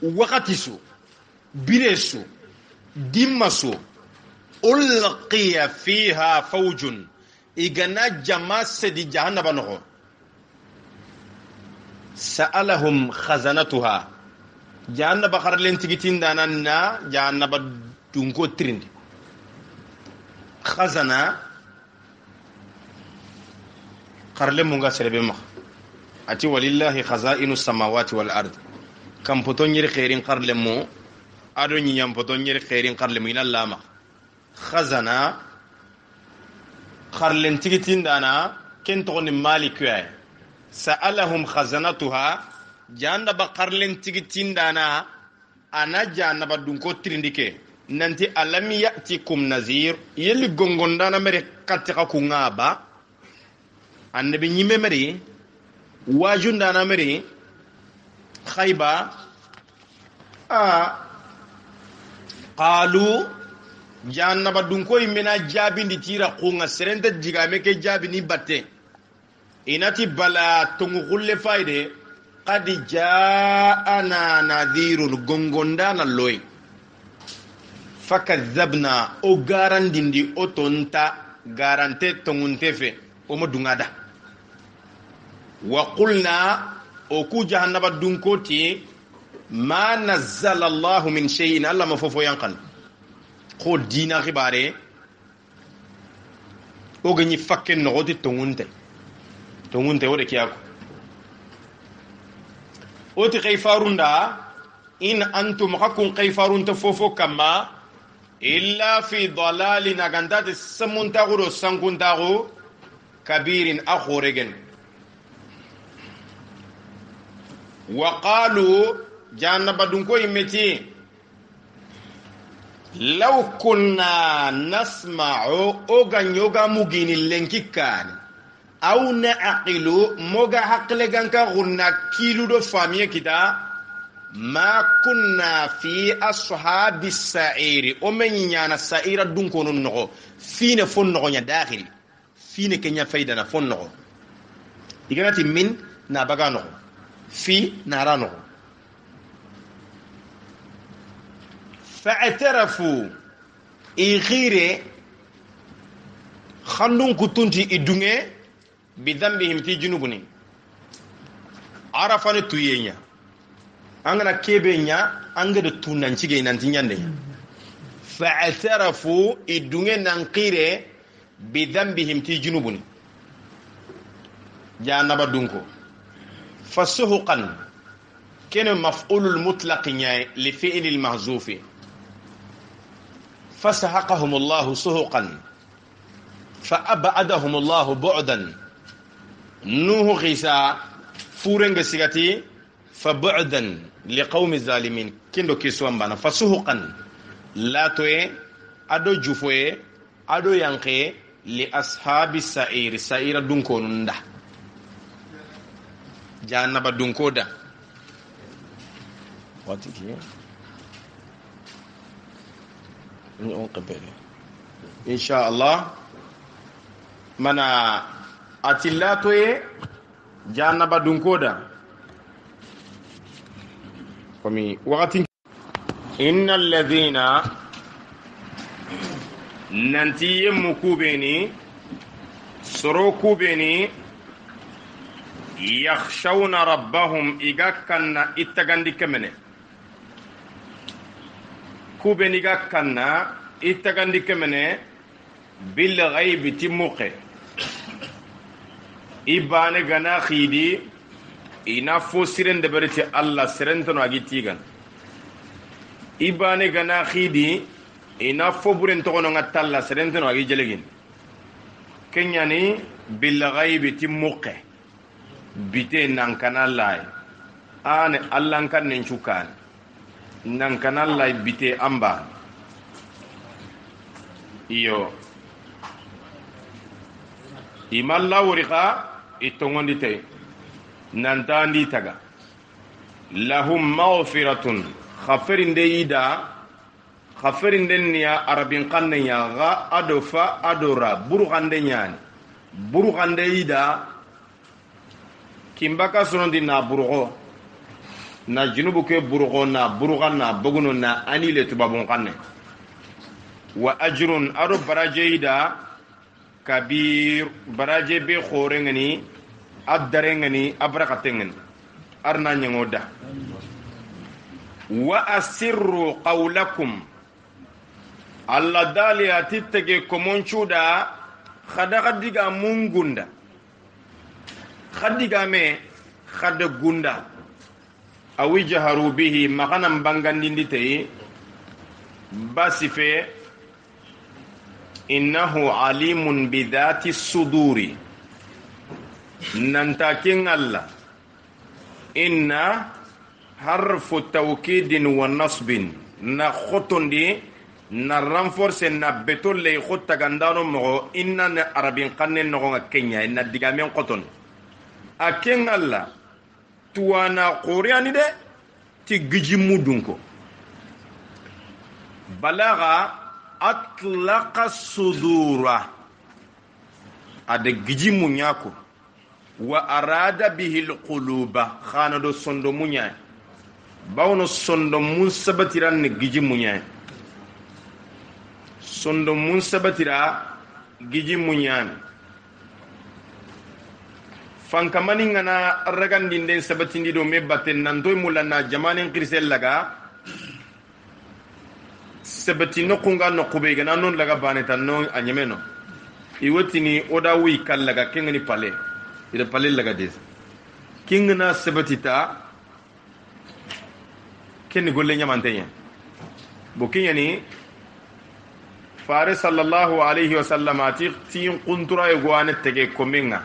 waqatisu biresu dimmasu ulqiya fiha fawjun igana jama'se di jahannaba no sa'alahum khazanatuha jahannaba kharlen tigitin dananna jahannaba dunko trindi khazana kharle munga serebe ma ati walillahi khaza'inu samawati wal ard kam poton yir khairin kharle mo ado nyam poton yir khairin kharle mo inalla ma khazana kharlen tigitin dana ken to ni malikwa sa'alahum khazanatuha jahannaba kharlen tigitin dana ana jahannaba dunko trindike nanti alam ya'tikum nazir yeli gongondana mere katika kungaba annabi nyime mere wajundana mere khayba qalu jahannaba dunko imena jabindi tira kunga serente jigame ke jabini batte inati bala tungu khulle fayde qad ja'ana nadhirun gongondana loy fakadzabna o garandindi o tonta garante tonguntefe o modungada wa qulna o ku jahannaba dunkoti ma nazzala Allah min shay'in alla mafofo yanqal ko dina khibare o gani fakken no goti tongunte o de kiyako o ti khayfarunda in antum hakun khayfarunta fofo kama illa fi dalalin agandati samuntago sankuntago kabirin akhoregen wa qalu jahannaba dunko imeti law kunna nasma'u oga nyoga mugini lenkikan aw na'qilu moga haqle ganka gunna kilu do famiye kita ma kunna fi ashabis sa'iri o men nyana sa'ira dun kono no fine fonno nya dakhili fine kenya fayda na fonno iganati min na bagano fi narano fa'tarafu ighire khandun kutunti idunge bidhanbihim ti junubuni arafani tuyenya angana kebenya angada tunancige nanti nyande fa'tarafu idunge nanqire bidhanbihim ti junubuni janaba dunko fasuhuqan kana maf'ulul mutlaq li fi'lil mahzufi فسحقهم الله سحقا فأبعدهم الله بعدا نوح غيسا فورنغ سيغاتي فبعدا لقوم الظالمين كندو كيسوان بانا فسحقا لا توي ادو جوفوي ادو يانقي لأصحاب السعير سعير دونكو نندا جانب دونكو دا واتيكي إن شاء الله منا أتلاتوي جانب دونكودا فمي وقت إن الذين ننتي مكوبيني سروكوبيني يخشون ربهم إذا كان إتغاندي كمنه kubeniga kanna itagandi kemene bil ghaib timuqe ibane gana khidi ina fo siren de bereti Allah serentono agitigan ibane gana khidi ina fo buren to kono ngatalla serentono agi jelegin kenyani bil ghaib timuqe bite nan kanalai ane Allah kan nen chukan nan kanal lay bite amba iyo imalla wuriqa itongondi tay nan tandi taga lahum maghfiratun khaferinde ida khaferinde niya arabin qanne ya ga adofa adora burugande nyani burugande ida kimbaka sonondi na burugo na junubu ke burugo na burugan na boguno na anile tubabun kanne wa ajrun aro barajeida kabir baraje be khorengani addarengani abrakatengani arna nyangoda wa asirru qawlakum alla dali atitege komonchuda khada diga mungunda khadiga me khada gunda awi jaharu bihi makanam bangandindi tay basife innahu alimun bidhati suduri nanta king Allah inna harfu tawkidin wa nasbin na khotondi na renforce na betolle khotta gandano mo inna na arabin qannen no nga Kenya na digamen khoton aking Allah tuwana qoriani de ti giji mudunko balaga atlaqa sudura ade giji munyako wa arada bihi alquluba khana do sondo munya bawno sondo mun sabatiran ne giji munya sondo mun sabatira giji munya fankamani ngana ragandinde sabatindi do me batten nantoy mulana jamanen kirsel laga sabati no kunga no kube gana non laga baneta no anyemeno iwotini oda wi kallaga kengani pale ida pale laga des kingna sabatita ken golle nyamantenya bokinyani fare sallallahu alayhi wa sallam ati tin kuntura e goane tege komenga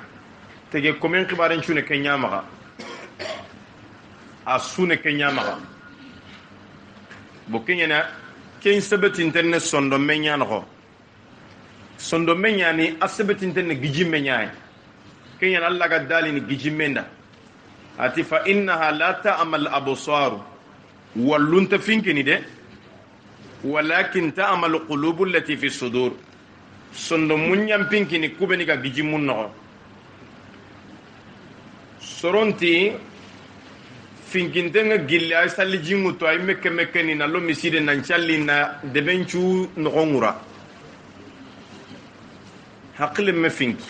tege komen kibaren chune kenya maga asune kenya maga bokinyana ken sabatin tenne sondo menya no sondo menya ni asabatin tenne giji menya ken yan Allah ga dalini giji menda ati fa innaha la ta'mal absar wallun tafinkini de walakin ta'mal qulubul lati fi sudur sondo munyam pinkini kubeni ga giji mun no soronti finkintenga gille ay salli jingu to ay mekke ni na lo miside nan challi na debenchu no ngura hakle me finki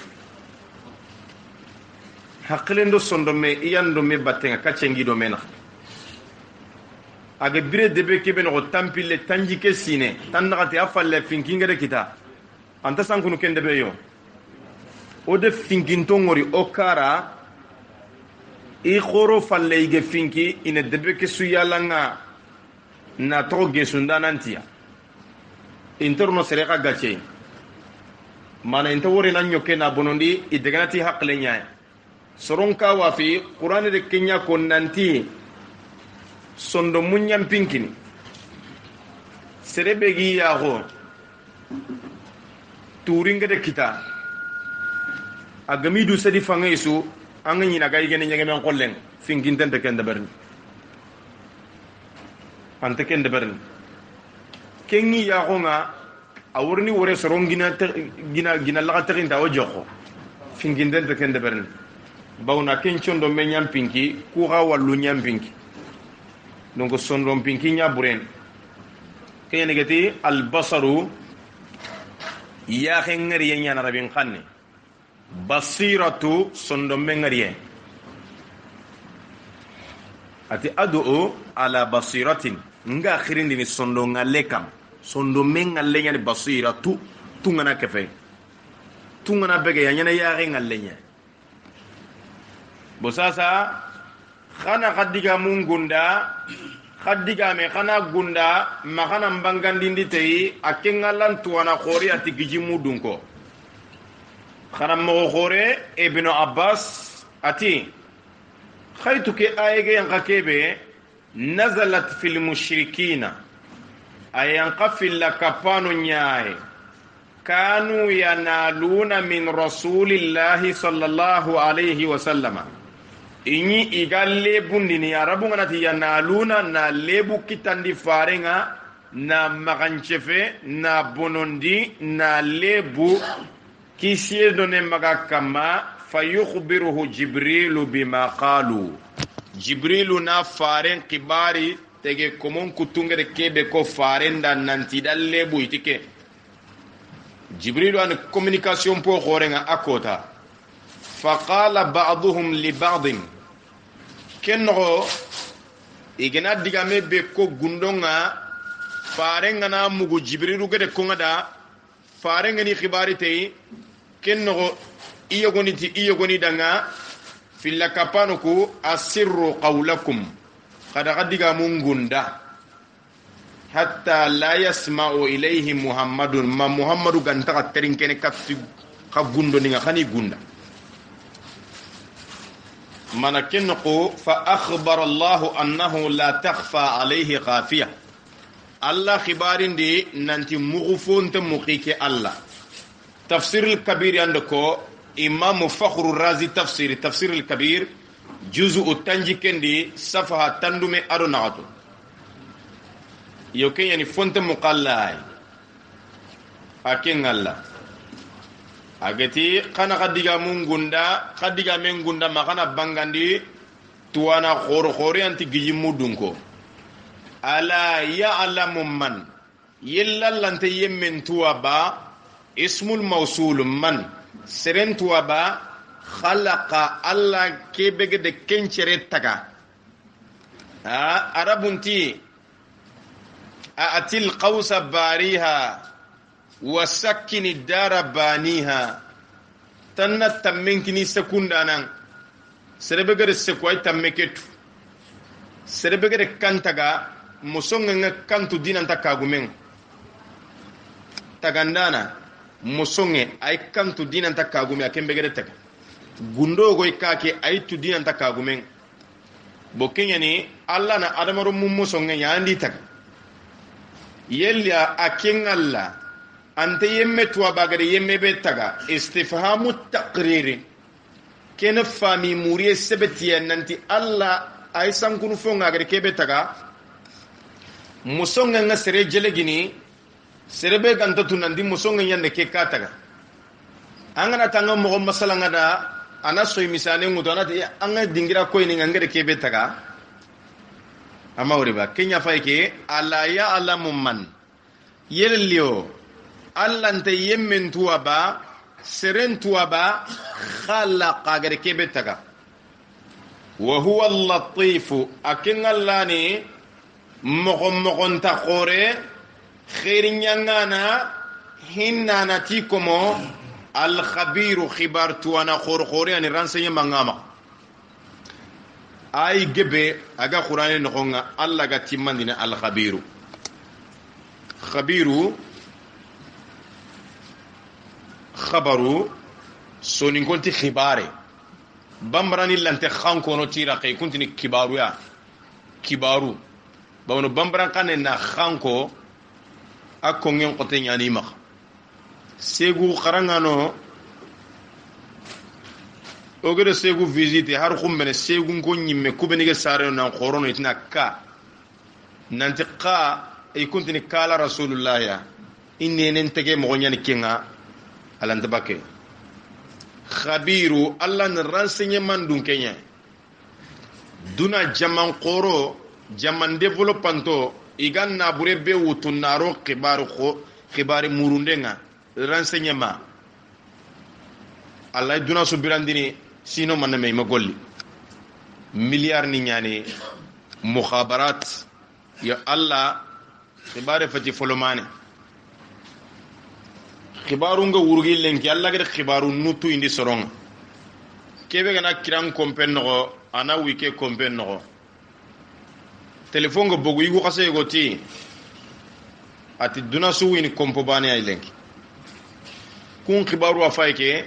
hakle ndo sondo me iyando me batenga kachengi do mena aga bire debe kebe no tampile tanjike sine tan nakati afalle finkinga de kita anta sankunu kende be yo o de finkinto ngori okara i khoro falle ige finki ina debe ke suyalanga na toge sundanantia interno sereka gache mana inta wori nan nyoke na bonondi ideganati hakle nyaay soronka wa fi qur'an de kenya ko nanti sondo munyam pinkini serebe gi ya ho turinga de kita agami du sadi fangaisu anga nyina gay gene nyenge men kollen finkin tente ken de berni ante ken de berni kengi ya ho nga awurni wore sorongina gina la tarinta o joko finkin tente ken de berni bawna ken chondo men nyam pinki ku ga wallu nyam pinki donc sondo pinki nya buren ken negati al basaru ya khengari yenya na rabin khanne basiratu sondo mengariye ati adu ala basiratin nga khirindi ni sondo ngalekam sondo mengalle nyani basiratu tungana kefe tungana bege yanya ya ngallenya bosasa khana khadiga mungunda khadiga me khana gunda makana mbangandindi tei akengalan tuana khori ati gijimu dunko خرم مغوري ابن عباس أتي خيتك آية ينقكيبه نزلت في المشركين أي ينقفل لكبانو نياي كانوا ينالون من رسول الله صلى الله عليه وسلم إني إيغال لبندين يا ربو نتي ينالون نا لبو كتان دي فارنغا نا مغانشفه نا بونوندي نا لبو kisiye done maga kama fayukhbiruhu jibrilu bima qalu jibrilu na faren kibari tege komon kutungere kebe ko farenda nanti dalle buitike jibrilu an communication po khorenga akota faqala ba'dhum li ba'd kenno igena digame be ko gundonga farenga na mugu jibrilu gede kongada farenga ni khibari tei kenno iyogoni danga filla kapano ku asirru qawlakum kada gadiga mungunda hatta la yasma'u ilayhi muhammadun ma muhammadu ganta terin kene katti kagundo ninga khani gunda mana kenno ko fa akhbara allah annahu la takhfa alayhi khafiyah allah khibarindi nanti mughfonte muqike allah تفسير الكبير عندكو إمام فخر الرازي تفسير الكبير جزء التنجي كندي صفحة تندمي أروناتو يوكي يعني فونت مقالاي أكين الله أكتي كان خديغا من غندا ما كان بانغاندي توانا خوري أنتي جيجمو دونكو ألا يعلم من يلا لانتي يمن توابا اسم الموصول من سرنت وبا خلق الله كيبك de kencheretaka arabunti atil qausa bariha wasakkin الدار بانيها tanna tammenkini sekunda nan serebegere sekwai tammeketu serebegere kantaga musonga kantu dinanta kagumen tagandana musonge ay kantu dinanta kagume akembegere taga gundo goy kake ay tu dinanta kagumen bokenya ni alla na adamaro mum musonge yandi taga yella akin Allah anta yemme tuwa bagare yemme be taga istifhamu taqriri kena fami muriye sebetiya nanti Allah ay sankunu fonga gare kebe taga musonga nga sere jelegini serebe ganta tunandi musonga nyande ke kataga angana tanga mo masala ngada ana soy misane ngudo anati anga dingira ko ni ngare kebe taga amawriba kenya fayke ala ya alamu man yelliyo Allah nte yemmen tuwaba seren tuwaba khalaqa gare kebe taga wa huwa al-latifu akin Allah ni mogon ta khore khairin yangana hinna ti komo al-khabiru khibar tuwana khore ani renseignement ngama ay gebe aga qur'ani no nga Allah ga timmandina al-khabiru khabiru khabaru sonin konti khibare bambrani lante khanko no tira kay kuntini kibaru ya kibaru bawno bambran kanen na khanko akko ngen qote nyani mak segu kharangano ogere segu visite har khumbene segu ngonyimme kubeni ge sare na khorono itina ka nanti qa ay kuntini kala rasulullah ya inni nentege mo nyani kinga alanta bakke khabiru Allah ne renseignement dun kenya duna jaman qoro jaman developanto iganna burebe wutunaro khibar murundenga renseignement Allah duna subirandini sino man me magolli milliard ni nyane mukhabarat ya Allah khibar fati folomane khibaru nga wurgi lenki Allah ga khibaru nutu indi soronga kebe gana kiran kompen no ana wike kompen no telephone go bogu yugo khase goti ati duna su wini kompo bane ay lenki kun khibaru afayke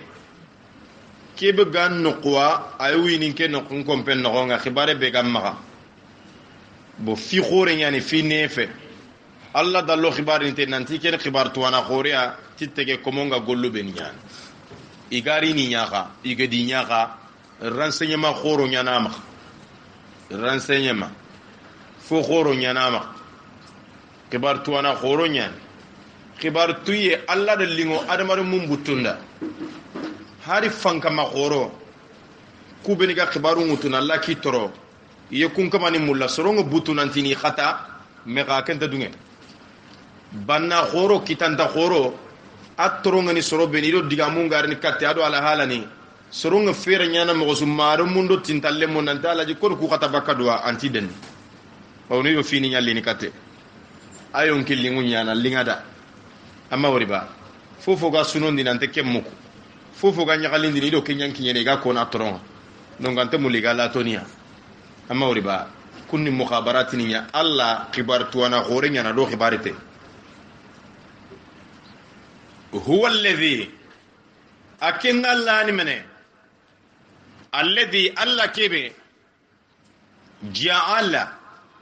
kebe gan no kwa ay wini ke no kompen no nga khibare be gamma bo fi khore nyani fi nefe Allah dallo khibari nte nanti ken khibar tuwana khorea titege komonga gollu ben nyaan igari ni nyaaka igedi nyaaka renseignement khoro nyanama renseignement fo khoro nyanama khibar tuwana khoro nyaan khibar tuye Allah dal lingo adamar mum butunda hari fanka ma khoro kubeni ga khibaru mutuna Allah ki toro ye kun kamani mulla sorongo butunantini khata me ga kenta dunge banna khoro kitanta khoro attoronga ni soro beni do digamu ngarni katte ado ala halani soronga fere nyana mo sumaro mundo tintalle mon nantala ji ko ku khata bakadwa antiden bawni do fini nyalli ni katte ayon killingu nyana lingada amma woriba fofo ga sunondi nante kemmuko fofo ga nyakalindi ni do kenyanki nyene ga ko na attoronga donc ante muliga la tonia amma woriba kunni mukhabaratini nya Allah khibar tuwana khore nyana do khibarite هو الذي أكن الله نمنه الذي الله كبه جعل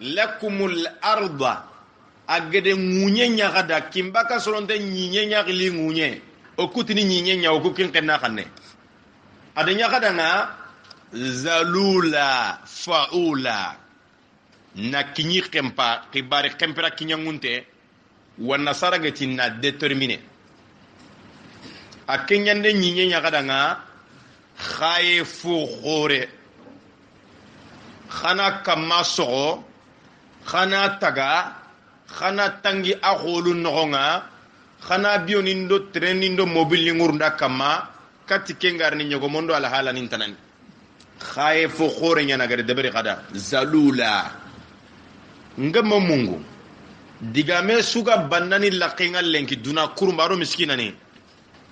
لكم الأرض أجد مونيا غدا كم بكا سرونت نينيا غلي مونيا أكوتني نينيا أكوكين كنا خنّه أدنيا غدا نا زلولا فاولا نكني كمبا كبار كمبرا كنيا مونته والنصارى جتنا determiner akenyande nyinye nyakadanga khaye fu khore khana kamaso khana taga khana tangi akholu nogonga khana bionindo trenindo mobile ngurunda kama katike ngarni nyogo mondo ala hala nintanan khaye fu khore nyana gare debere kada zalula ngama mungu digame suga bannani laqinga lenki duna kurumbaro miskinani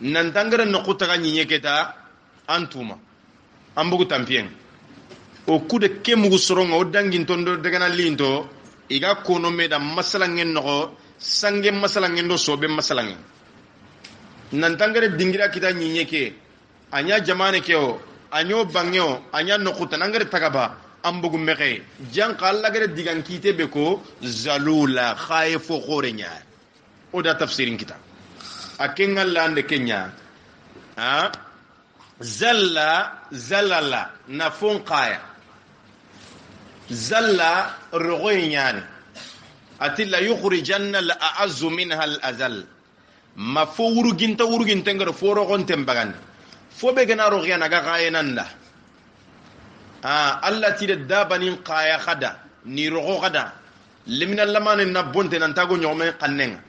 nantangara nokutaga nyinyeketa antuma ambugu tampien o kude kemugu soronga o dangin tondo dagana linto iga kono meda masalangen no sange masalangen do sobe masalangen nantangara dingira kita nyinyeke anya jamane keo anyo bangyo anya nokuta nangare tagaba ambugu mexe janka alla gere digan kite be ko zalula khaye fo khore nya o da tafsirin kita akenga lande kenya zallala na fon qaya zalla rogoy nyani ati la yukhrijanna al a'azzu minha al azal ma fo wuruginta ngara fo rogon tembagan fo be gana rogiya naga qaya nanda Allah ti da banin qaya khada ni rogo khada limina lamane na bonte nan tago nyome kannenga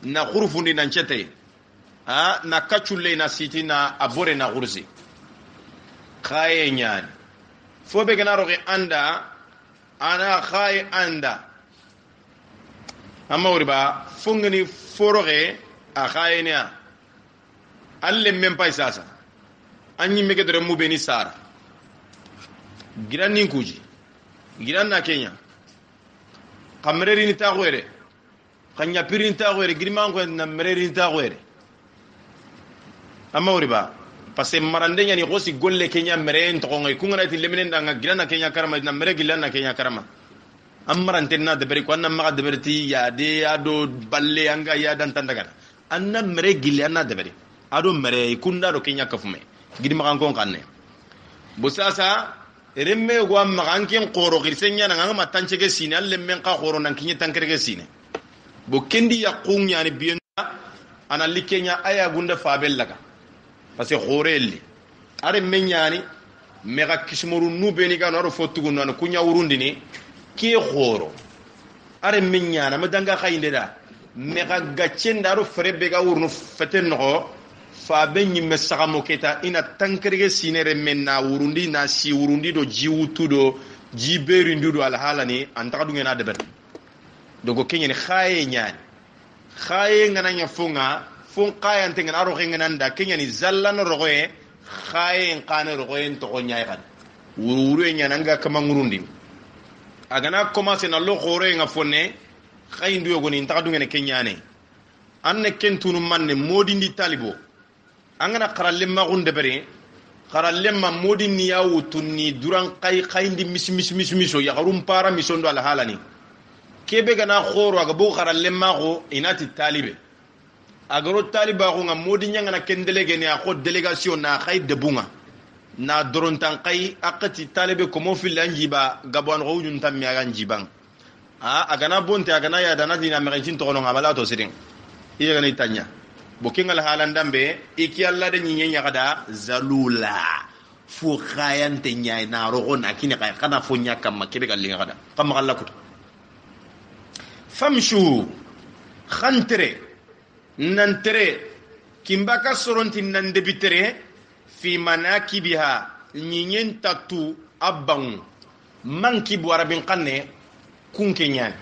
na khurfundi nan chete na kachulle na siti na abore na gurzi khaye nyani fo be gana rogi anda ana khaye anda amma wuriba fongani foroge a khaye nya alle mem pay sasa anyi mege dere mu beni sara giran nin kuji giran na kenya kamreri ni tagwere kanya pirin tagwere girman ko na mereri ni tagwere amma wuriba parce marande nyani gosi golle kenya meren to ngoy kungana ti lemenen danga giran na kenya karama na mere gilan na kenya karama ammarante na de beri ko na maga de berti ya de ado balle anga ya dan tandaga anna mere gilan na de beri ado mere kunda do kenya kafume gidi magan kon kanne bo sasa remme go am magan ken qoro girsenya na ngama tanchege sine alle men ka qoro nan kinye tankerege sine bo kendi ya qunya ni biyen ana likenya aya gunda fabellaka parce que khorelli are menyani mega kismoru nubeni ga no fotugo non kunya urundini ki khoro are menyana madanga khayinde da mega gaccenda ro frebe ga urnu feten no fa benyi mesaga moketa ina tankerege sinere menna urundi na si urundi do jiwutu do jiberi ndudo alhalani antaka dungena deber dogo kenyen khaye nyani khaye ngana nya funga fon kaya ntengen aro kengen da kenya ni zallan rogoye khaye nkane rogoye to nya kan wuru nya nanga kama ngurundi agana commencer na lo khore nga fonne khayi ndu yogo ni ntaka dungene kenya ne anne kentunu manne modindi talibo angana qarallemma gunde bere qarallemma modini yawu tunni duran khayndi mis ya garum para misondo ala halani kebe gana khoro aga bo qarallemma go inati talibe agaro taliba ko ngam modi nyanga na kendelege ne akho delegation na khay debunga na dorontan kay akati talibe ko mo fil anjiba gabon ro nyun tam mi aga njibang agana bonte agana ya dana dina merentin to no ngabala to sidin iya gana itanya bokingal halandambe iki alla de nyinya kada zalula fu khayante nyay na ro na kini kay kana fu nyaka makebe galinga kada kam galla kutu famshu khantre nantere kimbaka soronti nande bitere fi manakibiha nyinyen tatu abang manki bu arabin kanne kunke nyani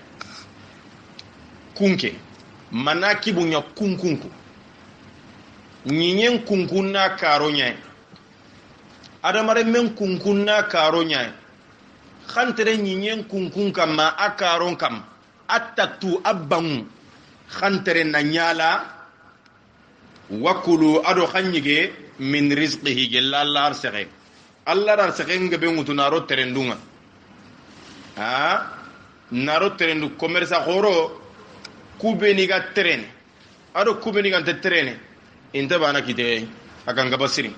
kunke manakibu nya kunkunku nyinyen kunkunna karo nyai adamare men kunkunna karo nyai khantere nyinyen kunkun kama akaron kam attatu abang khantere na nyala wakulu ado khanyige min rizqihi gelalla arsege allah arsege ngebe ngutu naro terendunga naro terendu commerce khoro kubeni ga terene ado kubeni ga terene inta bana kite akan gabasiri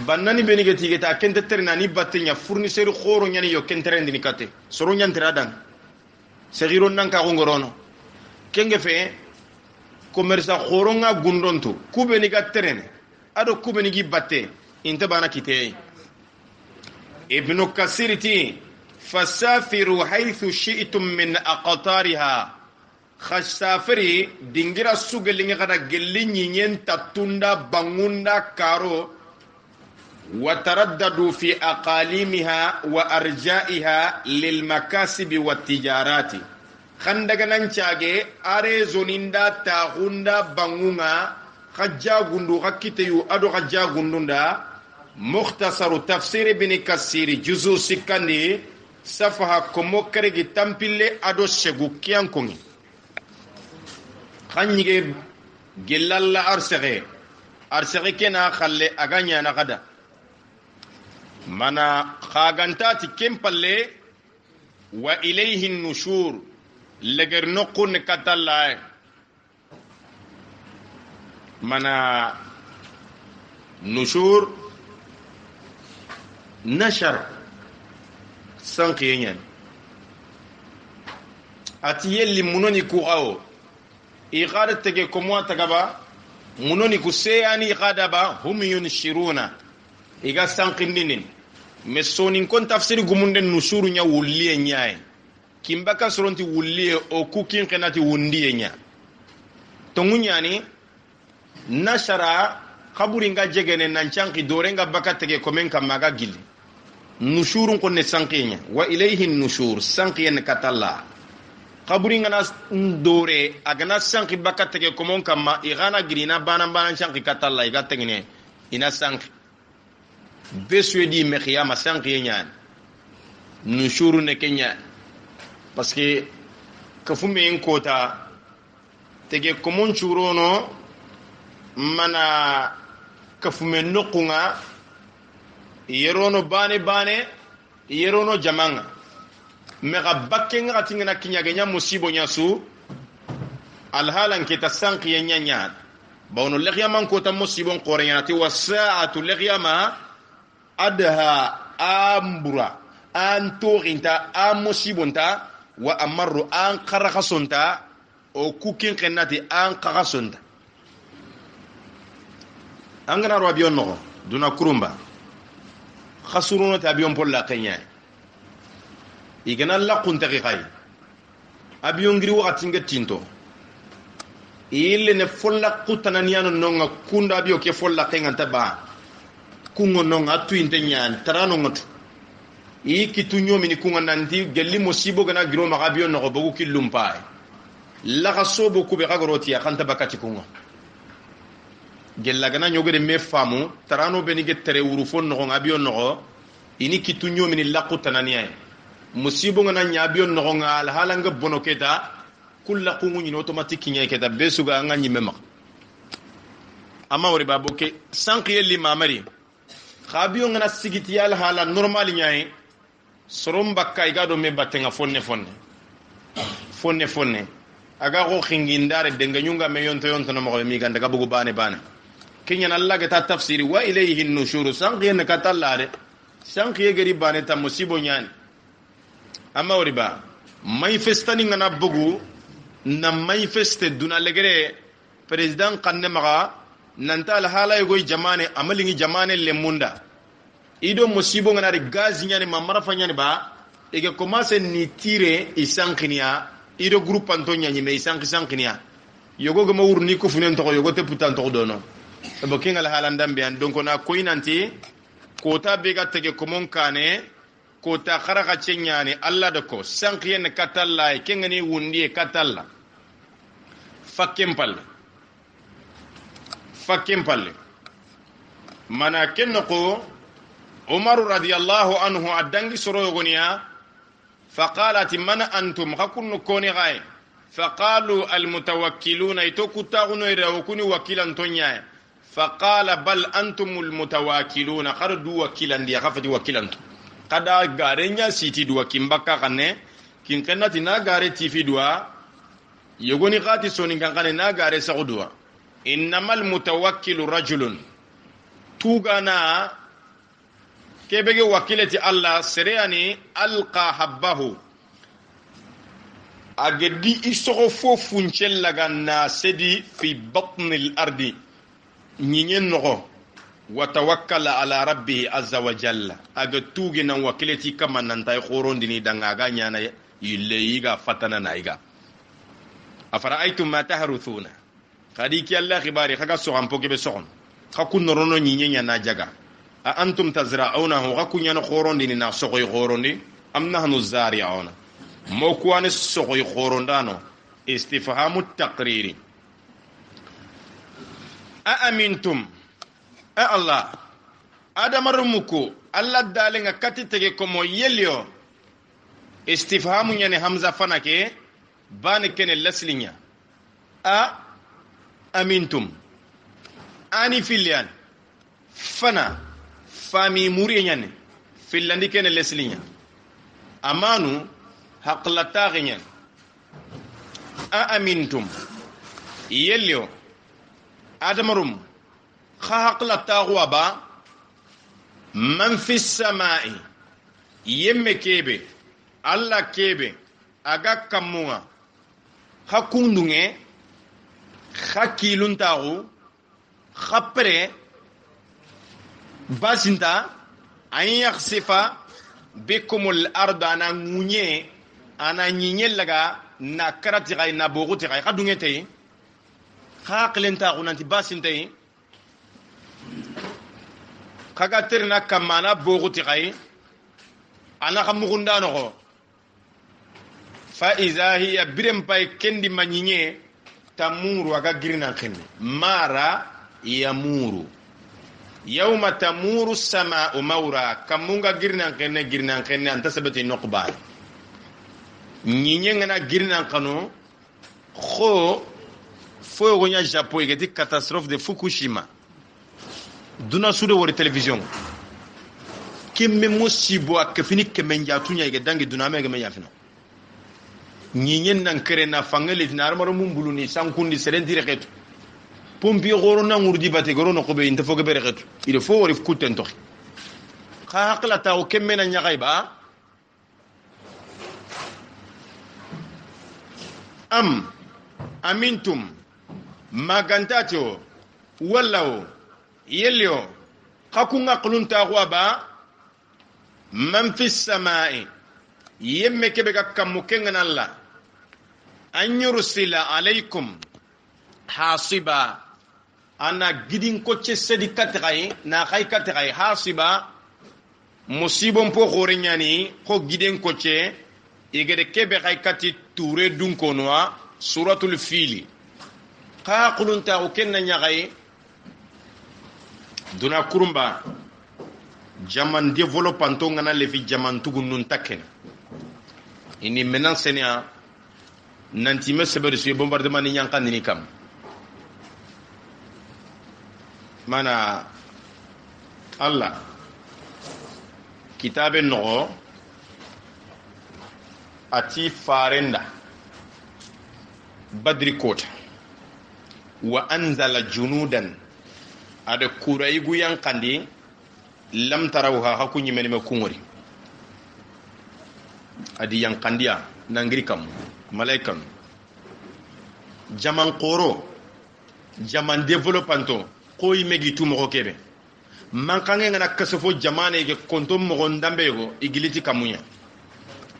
bannani beni ga tigeta kente terena ni batenya fournisseur khoro nyani yo kenterendi ni kate soro nyantira dan segiro nan ka ngorono kenge fe commerce khoronga gundonto kubeni ga terene ado kubeni gi batte inta bana kite ibnu kasiriti fasafiru haythu shi'tum min aqtariha khasafiri dingira sugelinga kada gelinyi nyenta tunda bangunda karo وترددوا في أقاليمها وأرجائها للمكاسب والتجارات خندقنا نشاقي أريزونيندا تاغوندا بانغونا خجا غندو غكتيو أدو خجا غندوندا مختصر تفسير بن كثير جزء سكاني صفحة كموكري تامبيلي أدو شغو كيانكوني خنيجي جلالا أرسغي كنا خلي أغانيا نغدا mana khagantati kempalle wa ilayhi nushur leger nokun katalla mana nushur nashar sanqiyen ati yelli munoni ku awo igada tege komo tagaba munoni ku seyani igada ba hum yunshiruna iga sanqindinin mais sonin kon tafsir gumunden nushuru nya wulliye nyaay kimbaka soronti wulliye o kukin kenati wundiye nya tongunyani nashara kaburi nga jegene nan canki dore nga baka tege komen kam maga gilli nushurun konne sanqinya wa ilayhi nushur sanqiyen katalla kaburi nga nas dore agana sanqi baka tege komon kam ma igana girina banan canki katalla iga tengene ina sanqi beswedi me khiyama sanqiyen nushuru ne kenya parce que kafume en kota tege komon churono mana kafume nukunga yerono bane yerono jamanga mega bakkenga katingana kinyagenya musibo nyasu alhalan kita sanqiya nyanya bawno lekhyaman ko ta musibon qoreyanati wasaatu lekhyama adha ambura an torinta am musibonta wa amaru an qarakasonta o kukin kenati an qarakasonta angana ro abion no duna kurumba khasuruno ta abion polla kenya igana la kuntaki khay abion ngiri wakati ngatinto ile ne folla kutana nyano nonga kunda abio ke folla kenga taba kungo nonga tuinte nyan tarano ngoto kitu nyomi ni kunga nanti gelli musibo gana giro magabio no bogu kilumpa la gasobo kube gagoroti ya kanta bakati kunga gella gana nyogere me famu tarano beni ge tere urufon no ngabio no ini kitu nyomi ni laqutana nyai musibo ngana nyabio no ngal halanga bonoketa kulla kungu ni automatique nyai keta besuga ngani mema ama wori baboke sanqiye li mamari khabio ngana sigiti yal hala normal nyai sorom bakka igado me batenga fonne aga ko khingindare denga nyunga me yonto no mo mi ganda gabugo bane kenya Allah ga ta tafsiri wa ilayhi an-nushur sanqiye na katallare sanqiye gari bane ta musibo nyani amma woriba manifestani ngana bugu na manifeste duna legere president kanne maga nanta al hala yoy jamane amalingi jamane le munda ido musibo ngana de gaz nyani mamara fanyani ba ege commencer ni tire isanqinia ido groupe antonya nyime isanqinia yogo go mawur ni ko funen to yogo te putan to dono bo kinga la halandam be an donc na koinanti kota bega tege komon kane kota kharaga chenyani alla de ko sanqiyen katalla kengani wundi katalla fakempal mana kenko umar radiyallahu anhu adangi soro yogoniya faqalat man antum hakun koni gay faqalu almutawakkiluna itokuta ira wakuni wakilan tonya faqala bal antum almutawakkiluna qardu wakilan dia khafati wakilan kada garenya siti duwa kimbaka kanne kin kannati na gare tifi duwa yogoni khati soni kankane na gare saudwa innamal mutawakkilu rajulun tugana kebege wakilati Allah sereyani alqa habbahu agedi isoko fofun cellaga na sedi fi batnil ardi nyinyen nogo wa tawakkala ala rabbihi azza wa jalla aga tugi nan wakilati kama nan tay khorondini danga ga nyana yille yiga fatana na iga afara aitum ma tahruthuna kadi ki Allah khibari khaga so ampo kebe sokon khakun norono nyinya na jaga a antum tazra'unahu ghakunya no khorondini na sokoy khorondi am nahnu zari'una mo kuane sokoy khorondano istifhamu taqriri a amintum a Allah adamarumuko Allah dalenga katitege komo yelio istifhamu nyane hamza fanake bane kene laslinya a amintum ani filian fana fami muri nyane fillandi kene leslinya amanu haqlataghinya a amintum yelio adamarum haqlatagwa ba man fi samai yemme kebe alla kebe aga kamunga hakundunge hakiluntagu khapre basinta an yakhsifa bikumul arda ana munye ana nyinye laga na karati gai na boguti gai kadunge tay khaqlenta unanti basintay kaga terna kamana boguti gai ana kamugunda no fa iza hiya birem pay kendi manyinye tamuru aga girna kenne mara yamuru yawma tamuru samaa'u mawra kamunga girna kenne anta sabati noqba nyinye ngana girna kanu kho fo gonya japon igeti catastrophe de Fukushima duna sude wori television kemme musibo akfini kemenja tunya ige dangi duna mege men yafino nyinyen nan kere na fangale na armaro mumbulu ni sankundi serendire retu pompi goro na ngurdi bate goro no kobe inte foge bere retu il faut wori kuten to kha hakla ta o kemme na nyagay ba am amintum magantato wallahu yelio khakunga qulunta ba man fi samai yemme kebe ga kammu kenga Allah an yursila alaikum hasiba ana gidin ko ce sedi katray na khay katray hasiba musibon po khorenyani ko giden ko ce igede kebe khay kati toure dun konwa suratul fili ka qulunta o kenna nyagay duna kurumba jaman developanto ngana lefi jaman tugunun taken ini menan senia nanti mesebe de bombardement ni nyankan ni kam mana Allah kitabe no ati farenda badri kota wa anzala junudan ada kuraigu yankandi lam tarawha hakunyi menime kungori adi yankandiya nangiri kam malaikan jaman qoro jaman developanto koy megi tu mo kebe man kange ngana kasofo jamane ge konto mo ndambe go igiliti kamunya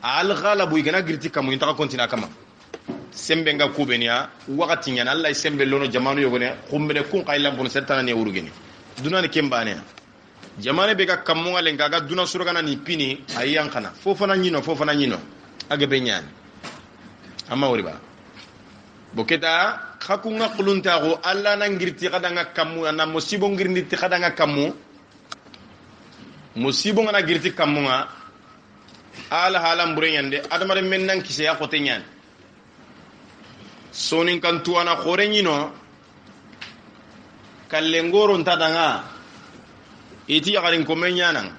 al ghalabu igana girti kamunya ta kontina kama sembe nga kubenia wakati nyana Allah sembe lono jamanu yogone kumbene kun qaylam bon setana ne urugeni dunani kembane jamane be ga kamunga lenga ga duna surugana ni pini ayan kana fofana nyino aga be nyani amma woriba boketa khakunga qulunta go Allah na ngirti kadanga kamu na musibo ngirti kadanga kamu musibo ngana girti kamunga ala halam burenyande adamare mennan kise ya kote nyani sonin kan tuwana khore nyino kallengoro ntadanga iti yagarin komenyanan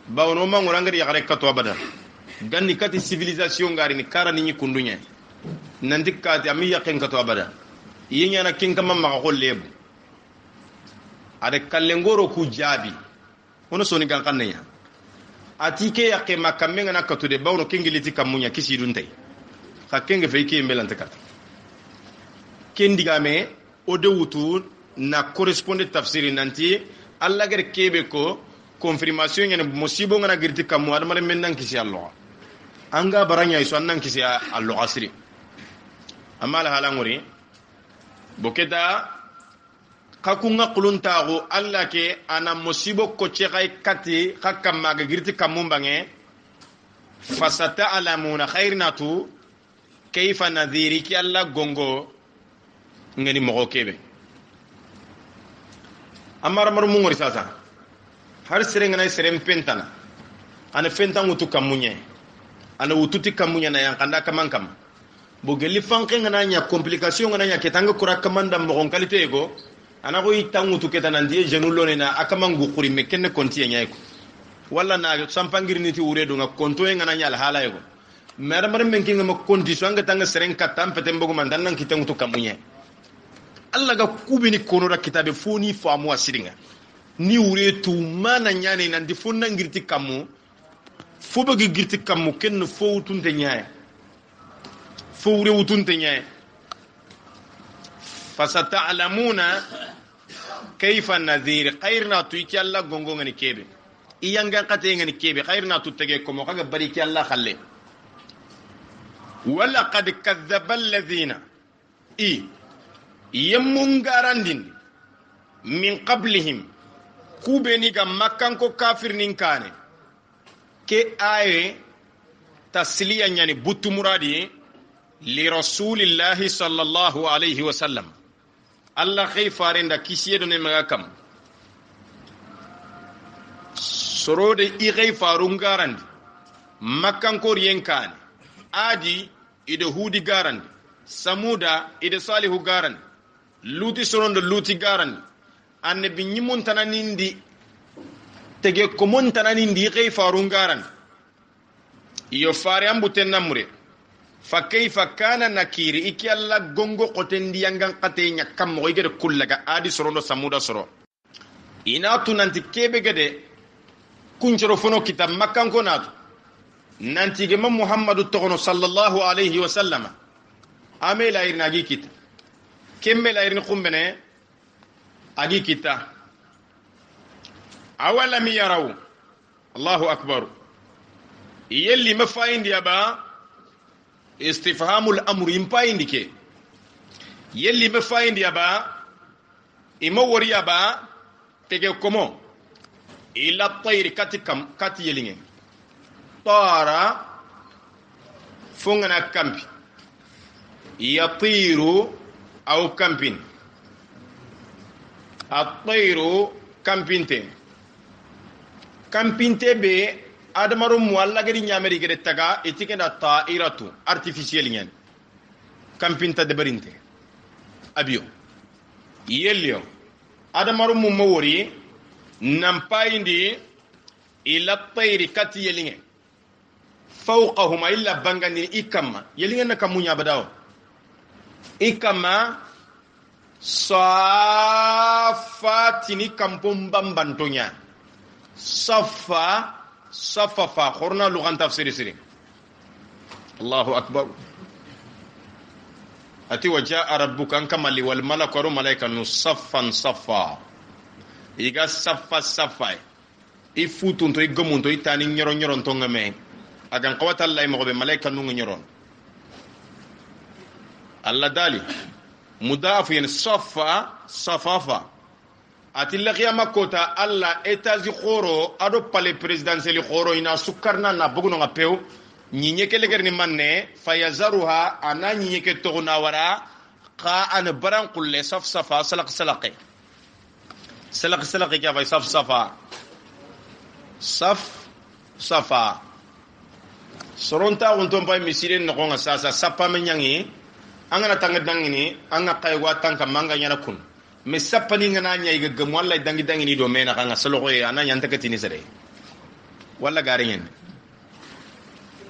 bawno mangura ngari yagare katwa bada ganni kati civilisation ngari ni karani ni kundunya nanti kati ami yaken katwa bada yenya na kinka mamma ko lebu ade kallengoro ku jabi hono soni gan kannenya atike yakke makamenga na katude bawno kengiliti kamunya kisi duntay khakenge feyke melante kat kendigame ode wutu na correspondent tafsiri nanti Allah gere kebe ko confirmation ngene musibo ngana girti kamu adamare mennan kisi Allah anga baranya iso annan kisi Allah asri amma la halangori bokeda kakunga quluntago Allah ke ana musibo ko chekay kati khakama ga girti kamu bange fasata alamuna khairnatu kayfa nadhiri ki Allah gongo ngani mo kebe amara mar mu ngori sasa har sereng na serem pentana ana fentan wutu kamunye ana wututi kamunya na yankanda kamankam bo geli fanke ngana nya complication ngana nya ketanga kura kamanda mo gon kalite ego ana go itangu tu ketana ndie jenulone na akamangu kuri mekenne kontie nya eko walla na sampangirni ti wure do nga konto en ngana nyal hala yego mera mara men kinga ma condition nga tanga seren katam pete mbogo mandan nan kitangu to kamunye alla ga kubini kono ra kitabe foni famu asiringa ni wure tu mana nyane nan di fonna ngirti kamu fo bagi girti kamu ken fo utunte nyaaya fo wure utunte nyaaya fasata'lamuna kayfa nadhir khairna tu iki alla gongo ngani kebe iyanga kate ngani kebe khairna tu tege ko mo kaga bari ki alla khalle wala qad kadhaba alladhina yamun garandin min qablihim kubeni ga makkan ko kafir nin kane ke aye tasliya nyani butu muradi li rasulillahi sallallahu alayhi wa sallam alla khayfarinda kisiyedo ne maga kam sorode i khayfarun garandi makkan ko riyen kane adi ide hudi garandi samuda ide salihu garandi luti sorondo luti garandi annabi nyimun tananindi tege komon tananindi kay farun garandi iyo fare ambuten namure fa kayfa kana nakiri iki alla gongo qotendi yangan qate nyakam mo igede kullaga adi sorondo samuda soro ina tunanti kebe gede kunchoro fono kitab makkan ko natu nanti ge ma muhammadu tokono sallallahu alayhi wa sallam amela irna agi kita kemmela irni kumbene agi kita awalam yaraw allahu akbar yelli mafayindi aba istifhamul amru impayindi ke yelli mafayindi aba imo wori aba tege komo ila tayri katikam kat yelinge طار فungana kampi yatiru au kampin at-tayru kampinte be adamaru mualla gadi nyameri gede taga etikena ta'iratu artificiel nyen kampinta de berinte abio yelio adamaru mu mawori nampayindi ila tayri kati yelinge fawqahuma illa bangani ikama yelinga kamunya badaw ikama safatini kampum bambantonya safa khorna lugan tafsir siri Allahu akbar ati wajaa rabbuka kamali wal malaku malaikatu saffan saffa iga saffa ifutunto igamunto itani nyoro ntonga me agan qawata Allah mo be malaika nu nyoron Allah dali mudaf yen safafa atilla qiyama kota Allah etazi khoro ado pale presidentiel khoro ina sukarna na buguno ngapeu nyinye kele gerni manne fayazaruha ana nyinye ke togna wara qa an baran qulle safa salaq ya fa safa soronta wonton pay misire no nga sasa sappa men nyangi angana tanga dangini anga kaywa tanka manga nyana kun me sappa ni ngana nyai ga gam walla dangi do mena kanga solo ko ana nyanta katini sere walla garingen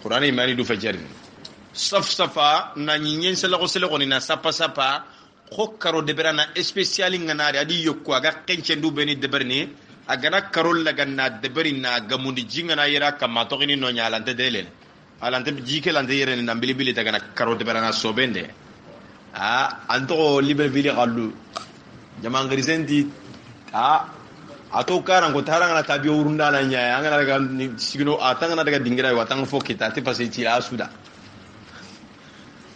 qur'ani mani du fajar safa na nyinyen selo ko ni na sappa ko karo de berana special ngana adi yokko aga kenche du beni de berni agana karol la ganna de berina gamundi jingana yira kama to ni no nyalante delel alante jike lante yere na bilibili tagana karote berana sobende anto libe bili qallu jama ngrisenti ato karan ko taranga na tabi urunda na nya anga daga sigino atanga na daga dingira wa tanga fokita ti pasi ci asuda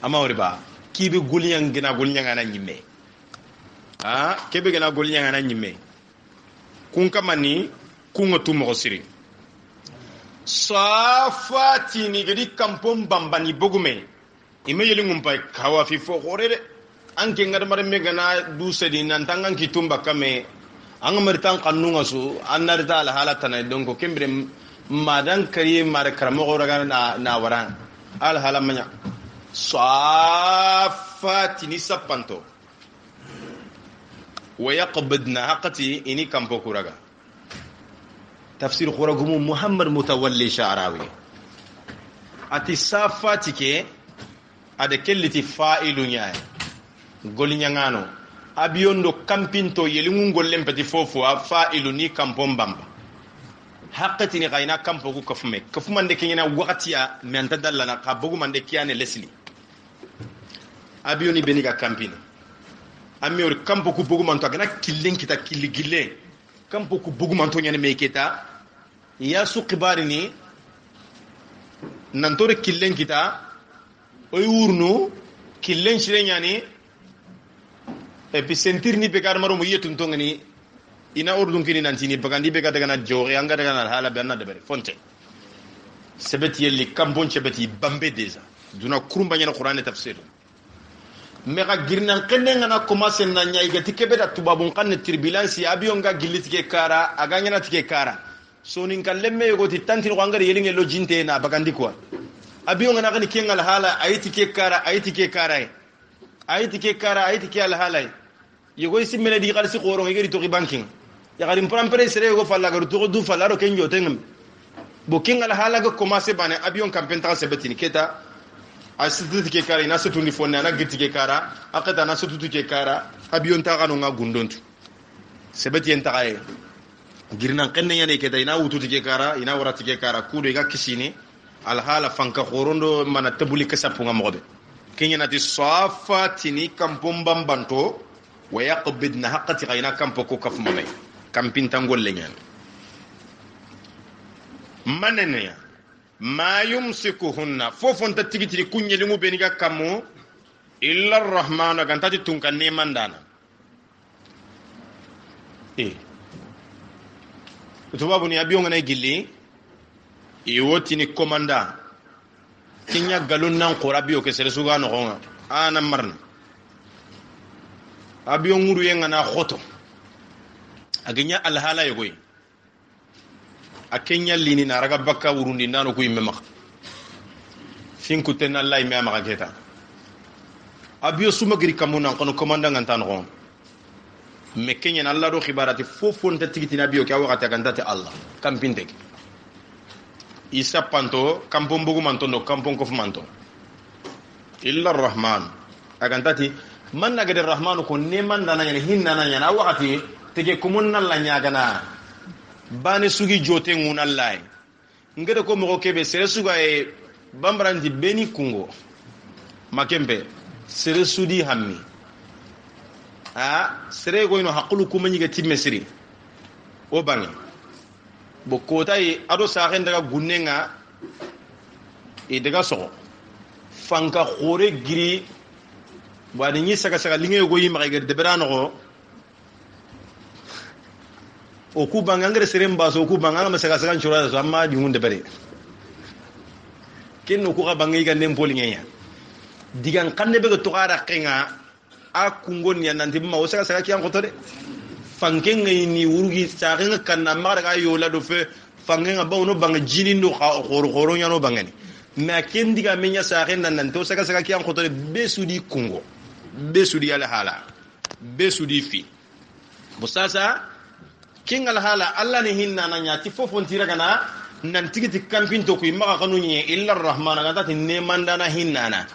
ama woriba kibe guliyan gina guliyan ana nyimme kebe gina guliyan ana nyimme kun kamani kun tu mo siri safati ni gadi kampom bambani bogume ime yeli ngumpai kawa fi fo horede anke ngada mare megana du sedi nan tangan ki tumba kame anga martan kannunga su annarta ala halatana donko kembre madan kari mare karamo goraga na waran al halamanya safati ni sapanto wa yaqbidna haqati ini kampo kuraga tafsir khuragumu muhammad mutawalli sha'rawi ati safati ke ade kelliti fa'ilu nyaay goli nyangano abiondo kampinto yelingu gollem peti fofo fa'ilu ni kampom bamba haqqati ni gaina kampo ku kafumande kenyana waqtiya men tadallana qabugu mande kiyane lesli abioni beniga kampina ami or kampo ku bugu manto gana killen kita killigille kampo ku bugu manto nyane meketa ya su qibari ni nantore killen kita oy wurnu killen shire nyani e bi sentir ni begar maro mo yetun to ngani ina ordun kini nantini bagandi be gadaga na jore anga daga na hala be na debere fonte sebeti yelli kambon sebeti bambe deza duna kurumba nyana qur'an tafsir me ga girnan kenne ngana commencer na nyai gati kebe da tubabun kan turbulence abiyon ga gillitike kara aga nyana tike kara sonin kan lemme yogoti tantin ko angare yelinge lo jinte na bagandi ko abiyon ngana kan kengal hala ayitike kara ayitike kara ayitike kara ayitike al hala yogo simmene di xalsi xoro ngeri to banking ya garim prampere sere go falla garu to du falla ro kenjo tengam bo kingal hala ga commencer bane abiyon campagne sebetini keta asitu ke kara ina setu ni fonna na gitti ke kara akata na setu ke kara abiyon ta kanu nga gundontu sebeti en taay girnan kenne yane keta ina wutu ke kara ina warati ke kara kudo ga kisini al hala fanka khorondo mana tabuli kasapu nga mobe kenya nati safatini kampom bambanto wa yaqbidna haqqati qayna kampo ko kafuma may kampin tangol lenyan manene ma yumsikuhunna fofon ta tigitiri kunyeli mu beniga kamo illa arrahman gantati tunkan ne mandana tubabu ni abiyo ngana gilli woti ni komanda kinya galon nan qorabiyo ke sere suga no gonga ana marna abiyo nguru yengana khoto aganya alhala yogoy akenya lini na raga bakka wurundi nano ko yimme mak finku ten Allah me ma geta abiyo suma giri kamuna kono komanda ngantan gon me kenya Allah do khibarati fofon ta tigitina abiyo ka wakata gandate Allah kampinte isa panto kampon bugu manto no kampon kof manto illa arrahman agantati man nagade arrahman ko neman dana nyane hinna na nyana wakati tege kumunna la nyagana bane sugi jote ngunallay ngede ko mo kebe sere suga e bambrandi beni kungo makembe sere sudi hammi sere go ino hakulu kuma nyiga timme siri o bangi bo kotay ado saxen daga gunnenga e daga so fanka khore giri wani ni saga saga linge go yima ga de berano go o ku banga ngere serem baso ku banga ma saga saga chura so amma di hunde bere kenno ku ga bangi ga nem poli ngenya digan kanne be ga to gara kenga a kungon ya nan dimma o saga saga kiyan ko to de fanken ngay ni wurgi saxen kanna ma daga yola do fe fangen ba wono banga jini ndo khoro nyano bangani na ken diga menya saxen nan to saga saga kiyan ko to de be sudi kungo be sudi ala hala be sudi fi bo sasa king al hala alla ni hinna na nyati fofon tira kana nan tigiti kampinto ko imma kanu nye illa arrahman ga tati ne mandana hinna na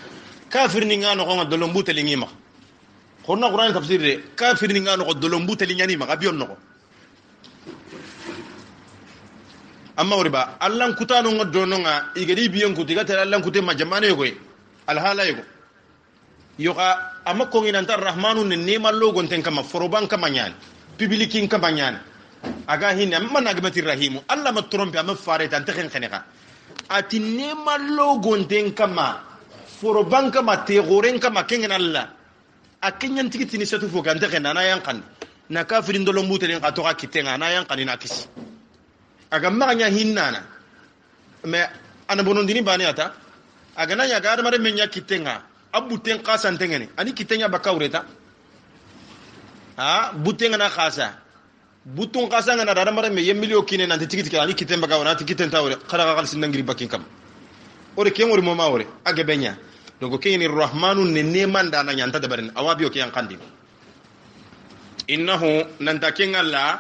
kafir ni ngano ko ngado mbute li ngima khonna qur'an tafsir de kafir ni ngano ko do mbute li nyani ma gabion no amma woriba allan kutano ngado no nga igedi biyon ko diga tala allan kutte ma jamane ko al hala yego yoka amma ko ngi nan tar rahmanu ne ma logon ten kama foroban kama nyani publikin kama nyani aga hinna man nagmati rahimu alla ma trompe am fare tan tekhen kheneka ati ne ma logon ten kama foroban kama te goren kama kengen alla akenyan tikiti ni setu fo kan tekhen na yankan na kafirin dolo mutelen ka to ka kitenga na yankan na kisi aga maganya hinnana me ana bonondini bani ata aga na ya gar mare menya kitenga abuten qasan tengeni ani kitenya bakawreta butenga na khasa butun qasa ngana dara mare me yemilio kine nan tikiti ka ani kitemba ka wana tikiten tawre khara ka khalsin ngiri bakin kam ore ken ore moma ore aga benya donc kayni rahmanu ne manda na nyanta de barin awabio ke yankandi innahu nan ta ken alla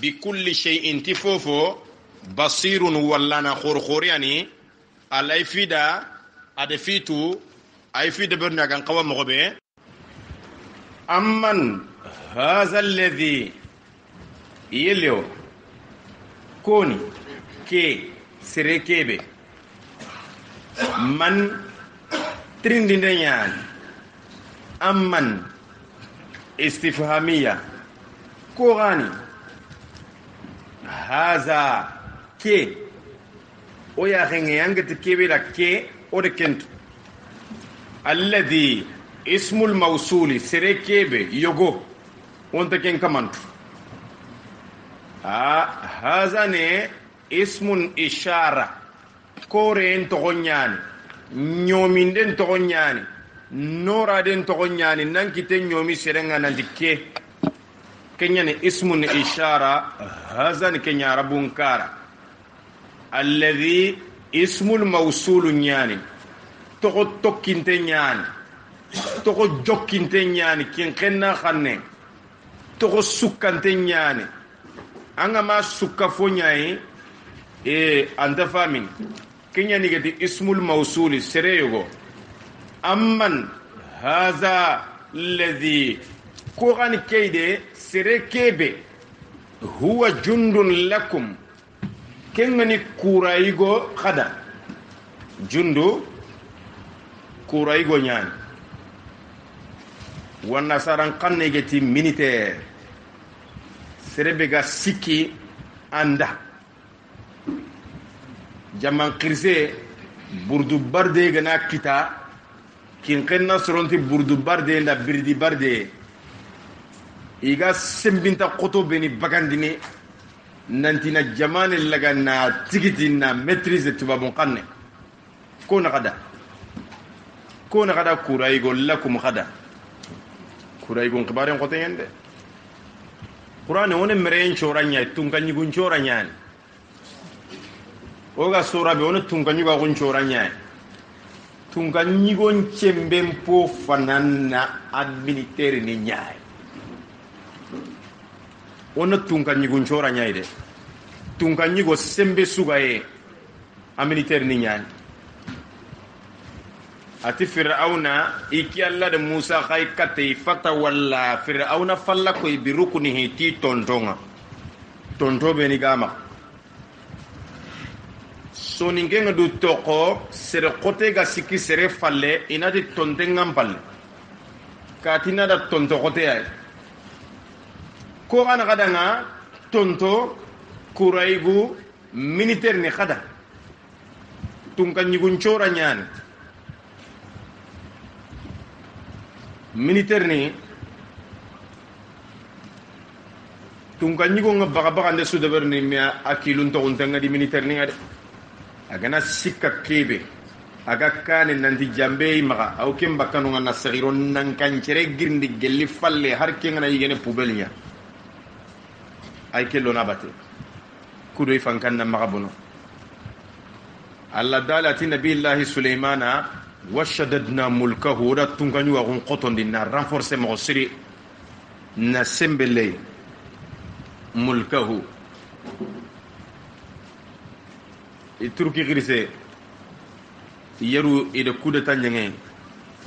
bikulli shay'in tifofo basirun wallana khorkhoriani alaifida adefitu aifida berna kan qawa mogobe amman hadha alladhi yelio koni ke serekebe man trindinyan amman istifhamiya ko gani haza ke o ya henge yangati kebe da ke o de kentu alladhi ismul mawsuli sere kebe yogo wonta ken kamantu haza ne ismun ishara kore en togonyani nyominden togonyani nora den togonyani nankite nyomi serenga nandike kenya ne ismun ishara haza ne kenya arabun kara alladhi ismul mawsul nyani togo tokkinte nyani togo jokkinte nyani kin kenna khanne togo sukkante nyani anga ma sukka fo nyai anta famin kenya ni gati ismul mawsul sereyogo amman haza alladhi ko gani keide sere kebe huwa jundun lakum kengani kuraigo khada jundu kuraigo nyani wana saran kanne geti militaire serebe ga siki anda jaman kirse burdu barde gana kita kin kenna soronti burdu barde la birdi barde iga sembinta koto beni bagandini nantina jamane laga na tigiti na maîtrise tubabon kanne ko na kada kuraigo lakum kada kuraigo ngibaren kote yende qur'ane woni meren choranya tunganyi gun choranya oga sura be woni tunganyi ga gun choranya tunganyi gon chembempo fanana administrateur ni nyaay wona tunganyi gun choranya ide tunganyi go sembe sugaye administrateur ni nyaay ati fir'auna iki alla de musa khay kate fata walla fir'auna falla ko bi rukunihi ti tontonga tonto be ni gama so ningenga du toko sere kote ga sikki sere falle inadi tontengam palle katina da tonto kote ay ko ana kadanga tonto kuraigu militaire ni khada tunkanyi gunchora nyani militaire ni tunkanyi go nga baga nde su deber ni mi akilun to untanga di militaire ni ngade agana sikka kebe aga kane nanti jambe maga au kemba kanu nga nasagiro nan kancere girndi gelli falle har kenga yigene poubelle ay kello na bate kudo ifankan na maga bono alla dalati nabillahi sulaymana washadadna mulkahu da tunganyu wa qoton dinna renforcer mo siri na sembele mulkahu turki grise yeru ide kude tanyenge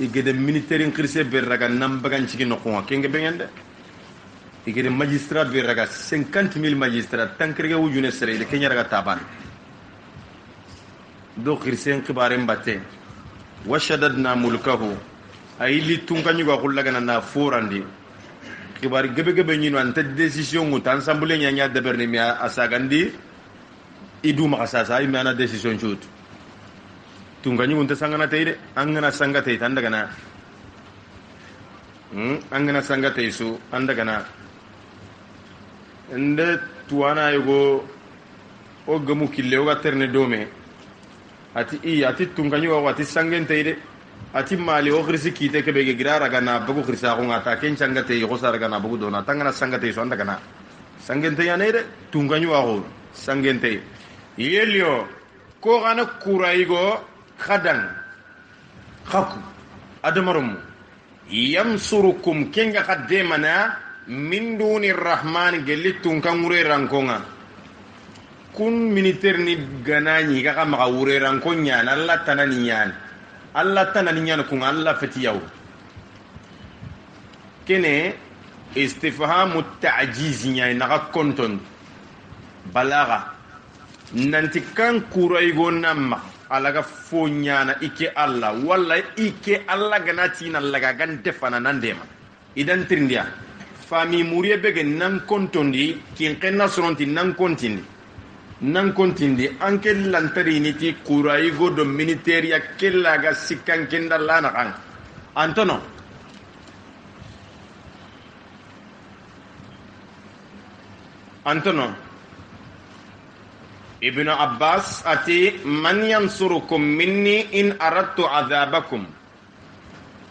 igede militaire grise berraga nambagan cigi no ko kenge bengende igede magistrat berraga 50,000 magistrat tankrege wujune sere ide kenya raga taban do grise khibare mbate washadadna mulkahu ayili tunkanyu ga kullagana na forandi khibari gebe nyino anta decision ngut ensemble nya de berni mi asagandi idu makasasa ay mana decision shoot tunkanyu unta sangana teide angana sangate tandaga na angana sangate su andaga na ende tuana yugo o gamu kille o gaterne dome ati tunganyu wa ati sangente ide ati mali o khirsi kite ke bege girara gana bagu khirsa ko ngata ken changate yo sara gana bagu dona tangana sangate so andaka na sangente ya nede tunganyu wa ko sangente yelio ko gana kuraigo khadan khaku adamarum yamsurukum kenga khademana min duni rahman gelli tun kan wureran konga kun militaire ni ganani ga ma wureran konya na Allah tanani nyan Allah tanani nyan kun Allah fatiyaw kene istifhamu ta'jiz nya na konton balaga nanti kan kurai gonamma alaga fonyana ike Allah walla ike Allah ganati na laga gan defana nandema idan trindia fami muriye bege nan kontondi kin kenna soronti nan kontindi anke lantari ni ti kurai go do militaria kella ga sikkan kenda lana kan Antono Ibn Abbas ati man yansurukum minni in aradtu adhabakum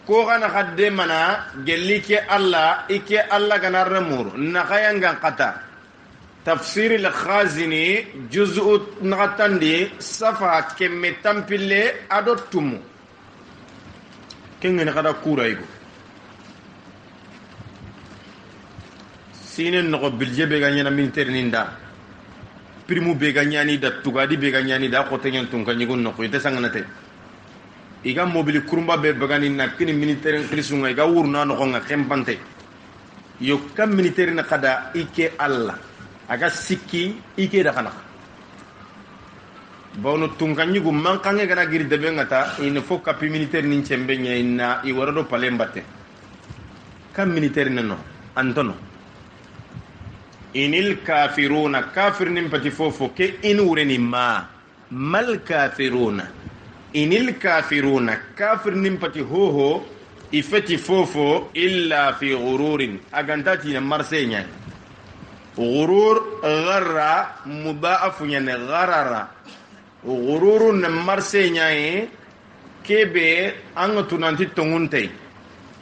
ko gana khadde mana gelli ke Allah ike Allah gana ramur na khayangan qata tafsir al-Khazini juz'u natandi safa kemme tampille adottumu kengene kada kuraygo sinen no biljebe ganyana militaire ninda primu be ganyani da tugadi be ganyani da ko tenyen tun kanyi gon no ko ite sanganate iga mobile kurumba be bagani na kini militaire krisunga iga wurna no nga kempante yo kam militaire na kada ike Allah aga sikki ike da kana bono tun kanyi gu man kange gana giri debe ngata ina fo kapi militaire nin cembe nya ina I warado palembate kam militaire no antono inil kafiruna kafir nim pati fofo ke inureni mal kafiruna inil kafiruna kafir nim pati hoho ifati fofo illa fi ghururin agantati na marsenya ghurur gharra mudaafu yani gharara ghururun marsenya kebe anga tunanti tongunte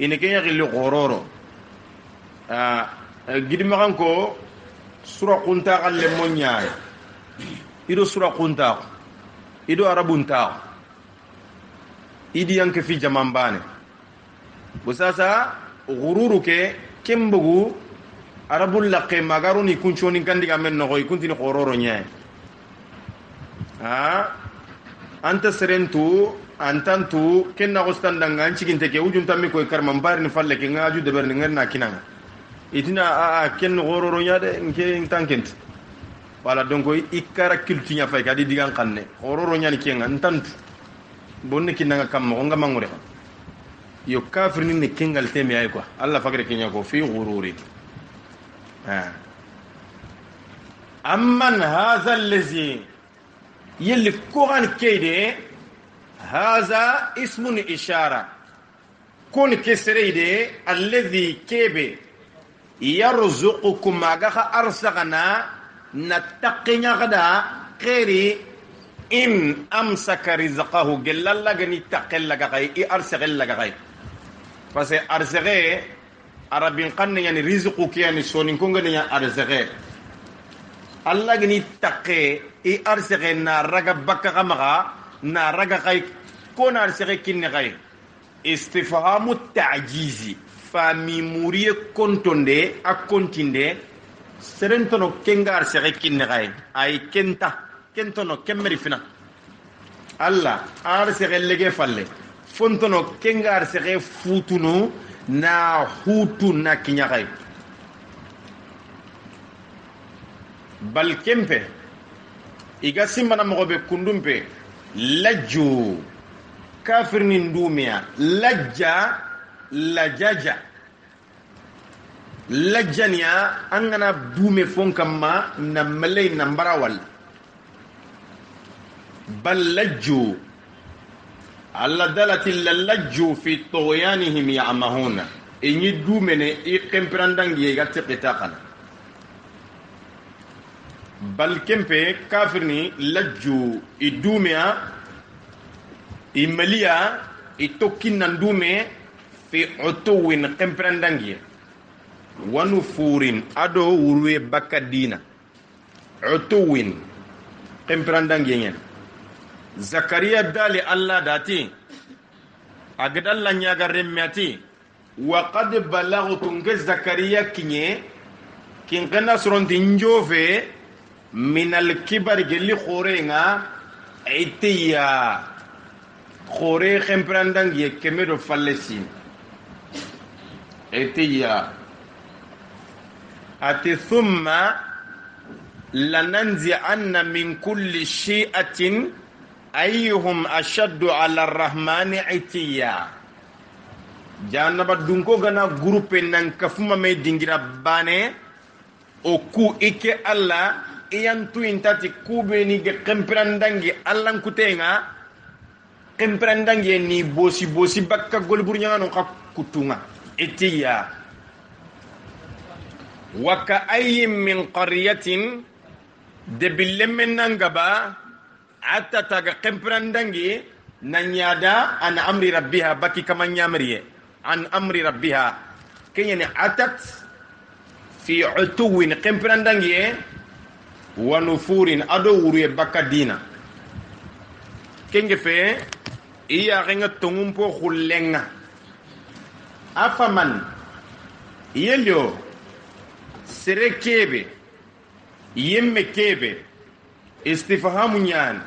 ine kenya gilli ghororo gidimakan ko sura kunta kalle monya ido sura kunta ido arabunta idi yanke fi jamambane busasa gururu ke kembugu arabul laqe magaruni kunchoni kandiga men no kuntini qororo nya anta serentu antantu kenna gostandanga anciginte ke ujunta mi koy karmambar ni falle ke ngaju de berni ngenna kinanga itina ken gororo nyaade nke tankent wala donc ikara culture fay kadi digan kanne gororo nyani kenga ntantu bonne kinanga kam mo nga mangure yo kafir ni ne kengal teme ay quoi Allah fagre kenya ko fi ghururi amman hadha allazi yelli quran kayde hadha ismun ishara kun kesreide allazi kebe yarzuqukum agaha arsagana nattaqinya gada khairi in amsaka rizqahu gellalla gani taqalla gay I arsagalla gay parce que arsage arabin qanne yani rizqu kiyani sonin ko ngani arsage alla gani taqe I arsage na raga bakka kamaga na raga kay ko na arsage kinne kay istifhamu ta'jizi fami muriye kontonde a kontinde serentono kengar sere kinne gay ay kentono kemmeri fina alla ar sere lege falle fontono kengar sere futunu na hutu na kinya gay bal kempe iga simbana mo be kundumpe lajju kafir ni ndumia lajaja lajjaniya angana dume fonkamma na malay na mbarawal bal lajju alla dalati lajju fi tughyanihim ya'mahuna inyi dume ne I kemprandangi gatti qitaqan bal kempe kafirni lajju idumea imaliya itokinna ndume fi utuwin kemprandangi wanufurin ado wurwe bakadina utuwin kemprandangi ngen Zakaria dali Allah dati agdalla nyaga remmati wa qad balaghtu nge zakariya kinye kin kana soronti njove min al kibar gelli khorenga itiya khore khemprandangi kemedo fallesin itiya ati thumma lananzi anna min kulli shi'atin ayyuhum ashaddu ala arrahmani itiya janaba dunko gana groupe nan kafuma me dingira bane o ku ike alla iyantu intati kube ni ge kemprandangi allan kutenga kemprandangi ni bosi bakka golburnya no kutunga itiya wa ka ayyin min qaryatin de billemen nangaba atata ga kemprandangi nanyada an amri rabbiha baki kamanyamriye an amri rabbiha kenyani atat fi utuwin kemprandangi wa nufurin ado wuruye baka dina kenge fe iya renga tongumpo khullenga afaman yelyo sere kebe yemme kebe istifhamu nyan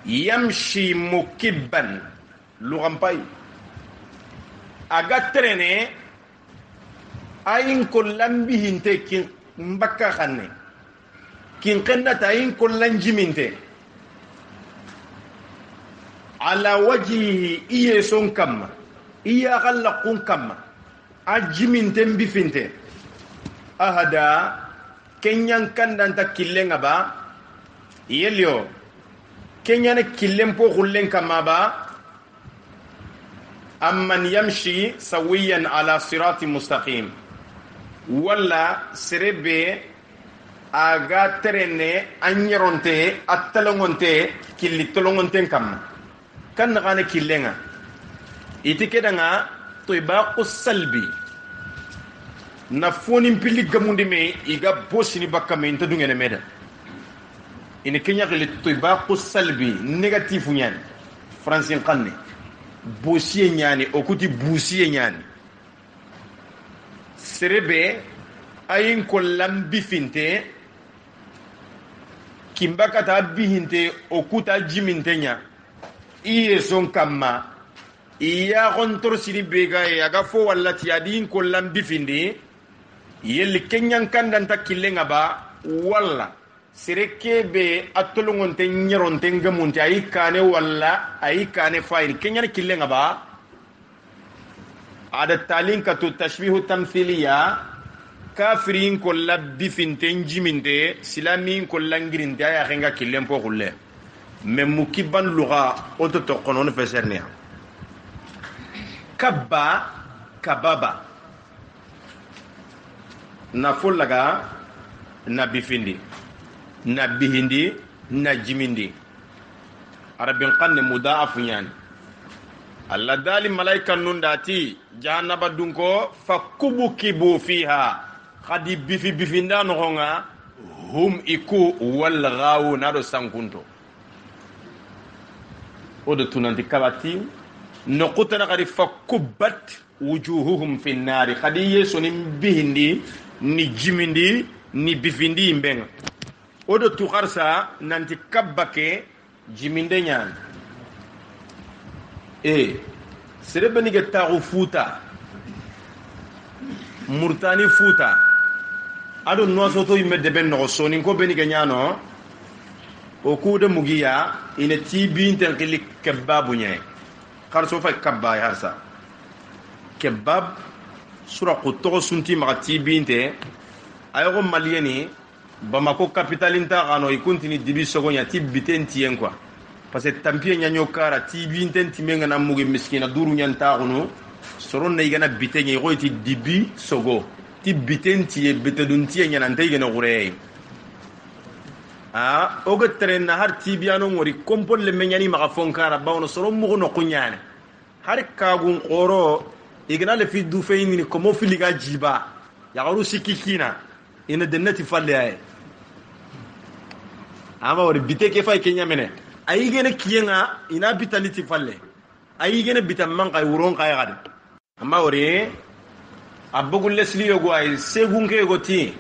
yamshi mukibban lugampai aga trene ayin kollan bihinte kin mbakka khanne kin kanna tayin kollan jiminte ala wajhihi iye son kamma iya khallaqun kamma ajiminte bifinte ahada kenyan kandan ta killenga ba yelio kenyane killen po khullen kama ba amman yamshi sawiyan ala sirati mustaqim walla serebe aga terene anyeronte attalongonte killi tolongonten kam kan ngane killenga itikeda tibaqu salbi na foni mpili gamundi me iga bosini bakame inta dungene meda ine kenya gele tibaqu salbi negatifu nyani francien kanne bossier nyani okuti busier nyani serebe ayin ko lambi finte kimbaka ta bihinte okuta jimintenya iye son kamma iya gontor sini bega ya ga fo wallati adin ko lambi finde yel kenyan kandan takillenga ba walla sereke be atolongon ten nyeron ten gamunti ay kane walla ay kane fayil kenyan killenga ba ada talin ka to tashbihu tamthiliya kafirin ko labbi finten jiminde silamin ko langirinde ay renga killen po gulle même mukiban lugha oto to konon fesernia kabba kababa na fulaga na bifindi na bihindi na jimindi arabin qanne mudaafu yani alla dali malaika nundati jahannaba dunko fakubukibu fiha khadi bifinda no honga hum iku wal ghawu nado sankunto odo tunanti kabati no qutana qari fakubat wujuhuhum fi an-nar khadi yeso ni bihindi ni jimindi ni bifindi mbenga odo tukharsa nanti kabbake jiminde nyan serebeni ge tagu futa murtani futa ado noso to imede ben no soni ko beni ge nyano o kude mugiya ina tibi intel kili kebabu nyay kharso fa kabba yarsa kebab sura ko to sunti ma tibi inte ayo malieni Bamako capitalinta gano ikuntini dibi sogonya tibiten tien quoi parce que tampie nyanyo kara tibinten timenga na mugi miskina duru nyanta gunu soron ne igana bitenye goiti dibi sogo tibiten tie betedun tie nyana ndey gena gure oga tren na har tibiano ngori kompol le menyani ma fonkara bawno soron mugo no kunyane har kagun oro igana le fi du feyni ni komo filiga jiba ya garu sikikina ina dennati falle ay ama wori biteke fay kenya mene ay gene kiyenga ina bitaliti falle ay gene bitam man kay wuron kay gade amma ore abugul lesli yogo ay segun ke goti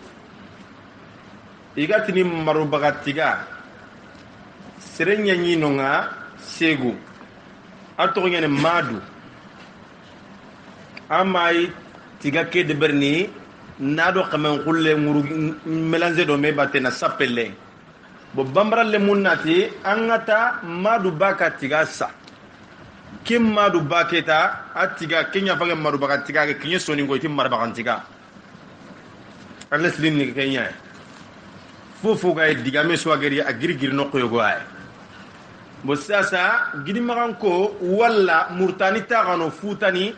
igatini marubagatiga serenya nyinonga segu ato ngene madu amai tiga ke de berni nado kamen kulle nguru melange do me batena sapelle bo bambara le munnati angata madu baka tiga sa kim madu baketa atiga kenya faga madu baka tiga ke kinyo soni ngo tim mar baka tiga alesli ni kenya fofu ga diga me swageri agirgir no ko yogo ay bo sasa gidi maganko walla murtani tagano futani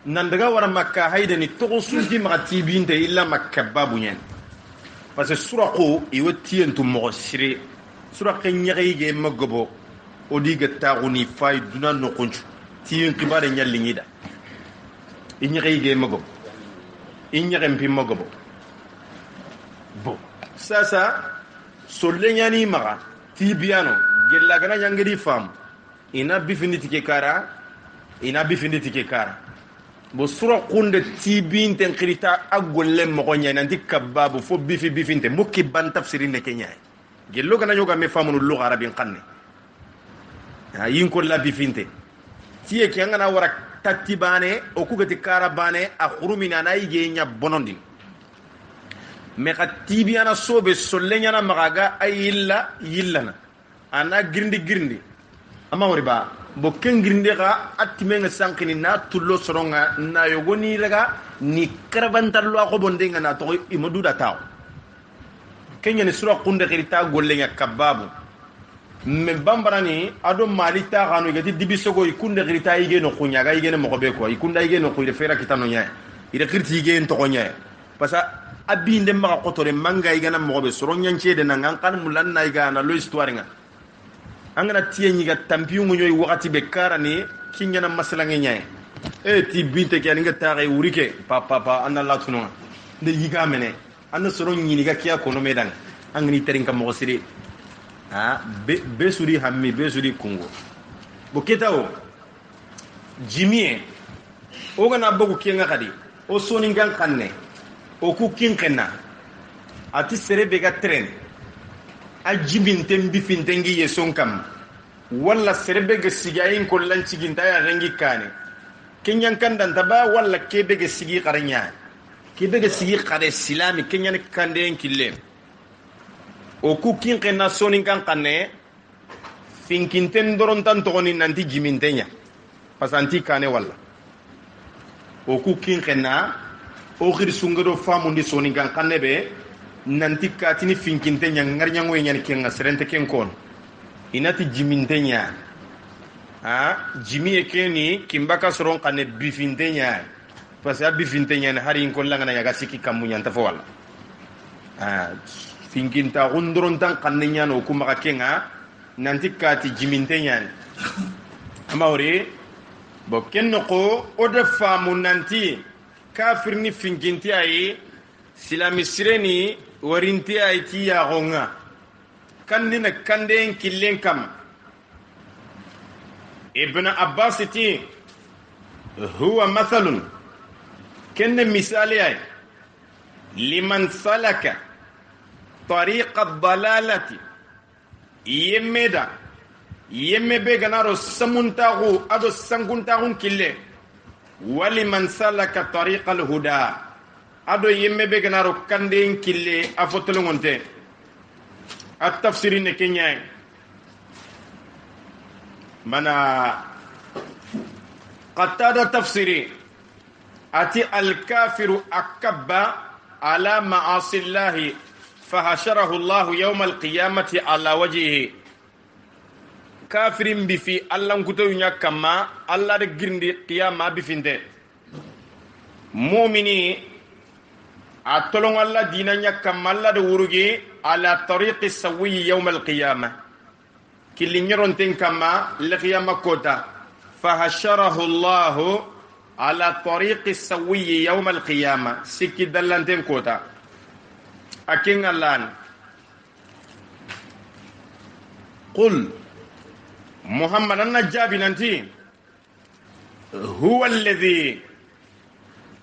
nandaga wara makka haydani to sunti magati binte illa makka babu nyen parce que suraqo iwati entu mo sire suraqe nyagi ge magobo odiga taaguni fay duna no konchu ti nkibare nyalli ngida inyagi ge magobo inyagi mpi magobo bo sasa solenyani maga tibiano gella gana nyangedi fam ina bifinditi ke kara bo sura kunde tibinte nkrita agolle mo gonya nanti kababu fo bifinte mukki ban tafsirin ne kenya gello gana yoga me famunu lugha arabin qanne ha yin ko la bifinte tiye ke ngana wara tatibane o kugati karabane a khurumina na yige nya bonondi me khatibiana sobe sollenya magaga ay yillana ana girndi ama wori ba bo kengirinde ga attimenga sankini na tullo soronga na yogoni daga ni karabantarlo ko bondenga na to imoduda taw kenya ni sura kunde khirita gollenga kababu me bambarani ado malita ganu gati dibisogo ikunde khirita yige no kunya ga yige no mokobe ko ikunda yige no kuyde fera kitano nya ida khirti yige to nya pasa abinde maka kotore manga yige na mokobe soronya nchede na ngankan mulanna yiga na lo histoire nga angana tienyi ga tampiu nyoy wakati be karani kinyana masalange nyaay ti binte ke nga taare wurike papa anna latuno de yiga mene anna soro nyini ga kiya kono medan angani terin kam mo siri be suri hammi be suri kungo bo ketao jimie o gana bogu kiyenga kadi o soni ngan kanne o ku kinkenna ati serebe ga tren ajibin tembi fintengi yeson kam walla serbe ga sigayin kollan cigin ta ya rangi kane kenyan kan dan taba walla kebe ga sigi qaranya kebe ga sigi qare silami kenyan kan den kille o ku kin kenna sonin kan kanne finkinten doron tan to ni nanti jimintenya pasanti kane walla o ku kin kenna o khir sungado famundi sonin kan kanne be nanti katini finkintenya ngarnya ngoy nyani kenga serente ken kon inati jimintenya jimi ekeni kimbaka soron kane bifintenya parce que bifintenya na hari kon langa na yaga siki kamunya nta fo wala finkinta gondron tan kannya no kuma kenga nanti kati jimintenya amawri bo kenno ko o de famu nanti kafir ni finkinti ay silami sireni warinti ay ti ya gonga kannina kanden killen kam ibn abbas ti huwa mathalun kenne misali ay liman salaka tariqa ad-dalalati yemme be ganaro samuntagu ado sanguntagun kille waliman salaka tariqa al-huda ado yemme be ganaro kanden kille afotolongonte at-tafsirin ne kenya mana qatada tafsiri ati al-kafiru akabba ala ma'asi Allah fahasharahu Allah yawm al-qiyamati ala wajhihi kafirin bi fi Allah kutu nyakama Allah de girndi qiyama bi finde mu'mini atolong Allah dinanya kamalla de wurugi ala tariqi sawi yawm al-qiyamah kilinyeron ten kama liqiyama kota fahasharahu Allah ala tariqi sawi yawm al-qiyamah sikki dallanten kota akin Allah qul Muhammad anna jabi nanti huwa alladhi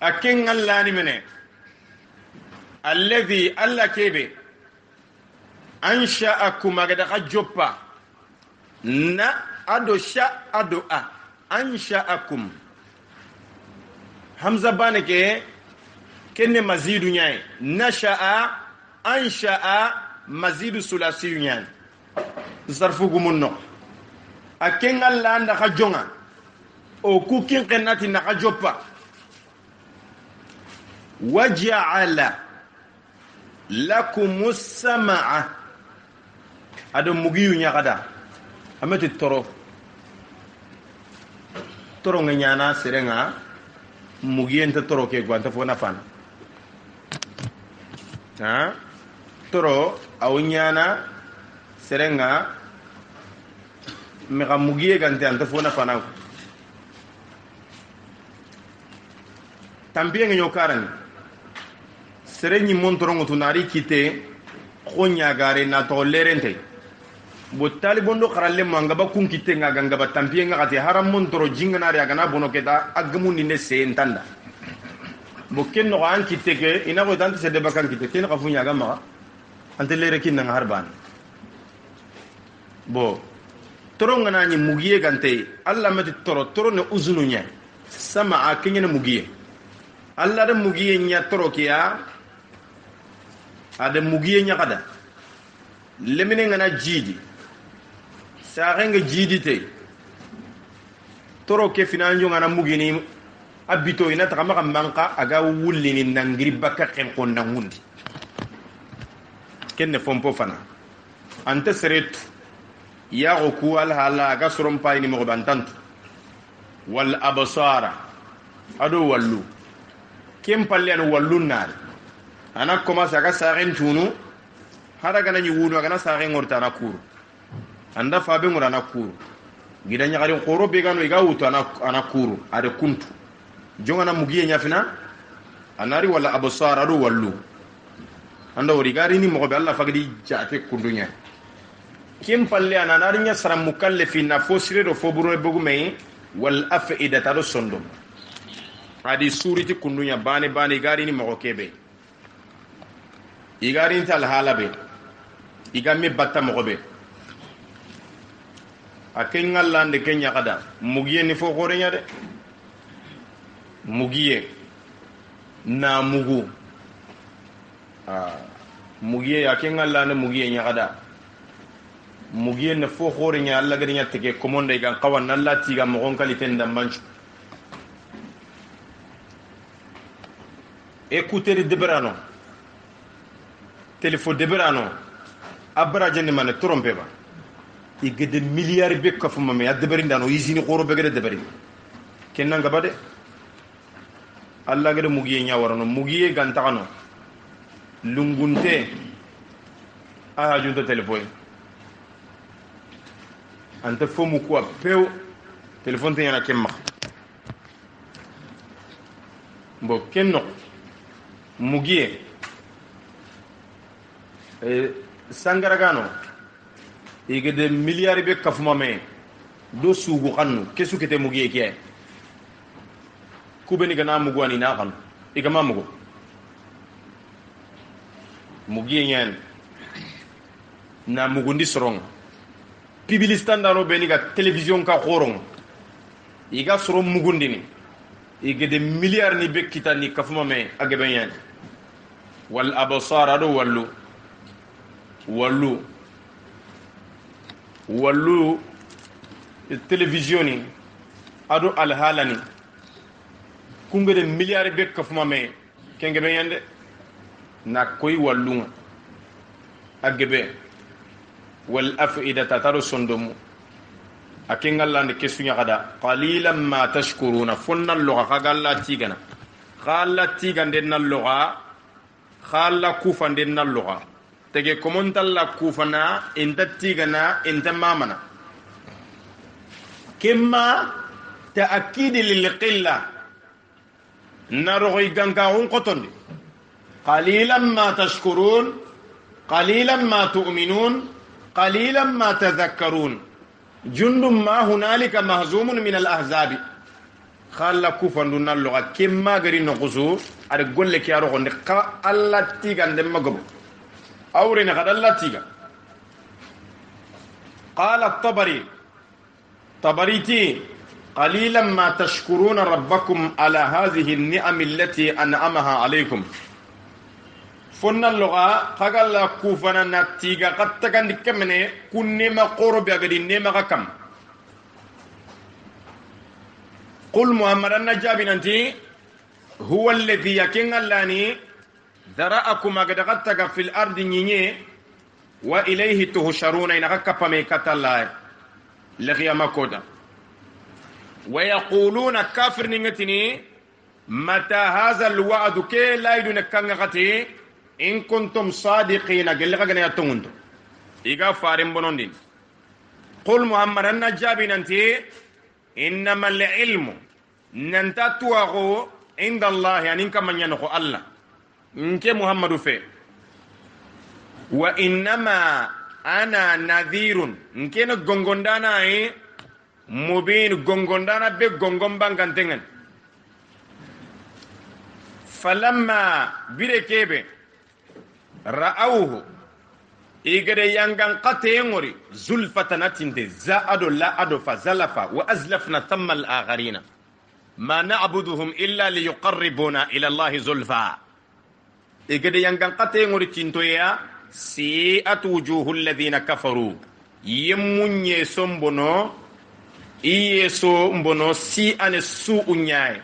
aken Allah ni mene alladhi alla kebe ansha'akum agada joppa na ado sha ado a ansha'akum hamza banake kenne mazidu nyaay nasha'a ansha'a mazidu sulasi nyaay zarfu gumunno aken Allah nda jonga o kukin qennati na joppa waja'ala lakumus sam'a ado mugiyu nyakada amati toro nganyana serenga mugiyenta toro ke gwanta fona fan ha toro awnyana serenga mega mugiye gante anta fona fana tambiye nyo karani serenyi montorongo tunari kite khonya gare na to lerente bo talibondo kharalle mangaba kun kite nga gangaba tampiye nga kati haram montoro jingana ri agana bono keta agmundi ne se entanda bo kenno an kite ke ina ko tante se deba kan kite ken khafunya gama ante lere kin nga harban bo toronga na ni mugiye gante alla mati toro ne uzunu nya sama akenya ne mugiye alla da mugiye nya toro kiya ada mugiye nya kada lemine ngana jidi sarenga jidi te toro ke finanjo ngana mugini abito ina ta kama manka aga wulini nangiri baka ken ko nangundi kenne fompo fana ante seretu ya ku al hala ga surum payni mo bantant wal absara ado wallu kem pallen wallu nar ana commence aga saren tunu hada gana ni wunu aga na saren ngorta na kuru anda fabe ngora na kuru gida nya garin qoro be gano iga wuto ana kuru ade kuntu jonga na mugiye nya fina anari wala absara ado wallu anda wori gari ni mo be Allah fagdi jate kundunya kim palle ana narinya saram mukallifin na fosire do foburo bogume wal afida tado sondo adi suriti kundunya bani gari ni mo kebe igari tal halabe igami batta mo be aken ngallande kenya kada mugiye ni fo gorenya de mugiye na mugu mugiye aken ngallande mugiye nya kada mugiye ne fo gorenya alla gadinya tege komonde gan qawan alla tiga mo gon kaliten da manchu écouter de berano téléphone de berano abra jeni man tromper ba igede milliard be ko fuma me adberi ndano yisini qoro be gede deberi kenna ngaba de alla gede mugiye nya warano mugiye gan takano lungunte a junto téléphone anta fomu ko pew téléphone te yana kemma mbo kenno mugiye sangaragano igede milliard be kafuma me do sugu xannu kesu kete mugiye kiye kubeni gana mugu ani na xan igama mugu mugiye nyen na mugundi sorong pibilistan dano beni ga television ka xoron iga soro mugundi ni igede milliard ni be kitani kafuma me agebe nyen wal absar ado wallu televisioni ado alhalani kungede milliard be kafuma me kengebe yende na koy wallu agebe wal afida tataru sondomu akengallande kesunya kada qalilan ma tashkuruna funna loga kagalla tigana khalla tigande nalloga khalla kufande nalloga tege komontalla kufana inta tigana inta mamana kemma ta'kid lil qilla naroy ganga on qotondi qalilan ma tashkurun qalilan ma tu'minun qalilan ma tadhakkarun jundum ma hunalika mahzumun min al ahzab khalla kufandu nalloga kemma gari nokusu ada golle ke aro gonde ka alla tiga ndem magobo awre ne kada alla tiga qala at-tabari ti qalilan ma tashkuruna rabbakum ala hadhihi an-ni'am allati an'amaha alaykum fonna loga khagalla kufana natiga qattagan dikemene kunne ma qorobi agadi nema kam قل محمد النجابي ننتي هو الذي يكن اللاني ذرأكم أقدغتك في الأرض نيني وإليه تهشرون إنك كبميكة الله لغيما كودا ويقولون كافر نغتني متى هذا الوعد كي لا يدون كنغتي إن كنتم صادقين قل غني يتوند إيغا فارم بنوندين قل محمد النجابي ننتي إنما العلم ننتاتوغو عند الله يعني إنك من ينخو الله إنك محمد في وإنما أنا نذير إنك نغنغندانا مبين غنغندانا بغنغن كنتين فلما بركيب رأوه إيجاد يانغان قتيموري زلفة نتند زادو لا أدو فزلفا وأزلفنا ثم الآخرين ما نعبدهم إلا ليقربونا إلى الله زلفا إيجاد يانغان قتيموري تنتويا سيئة وجوه الذين كفروا يمون يسوم بنو إيسو مبنو سيئة سوء نياي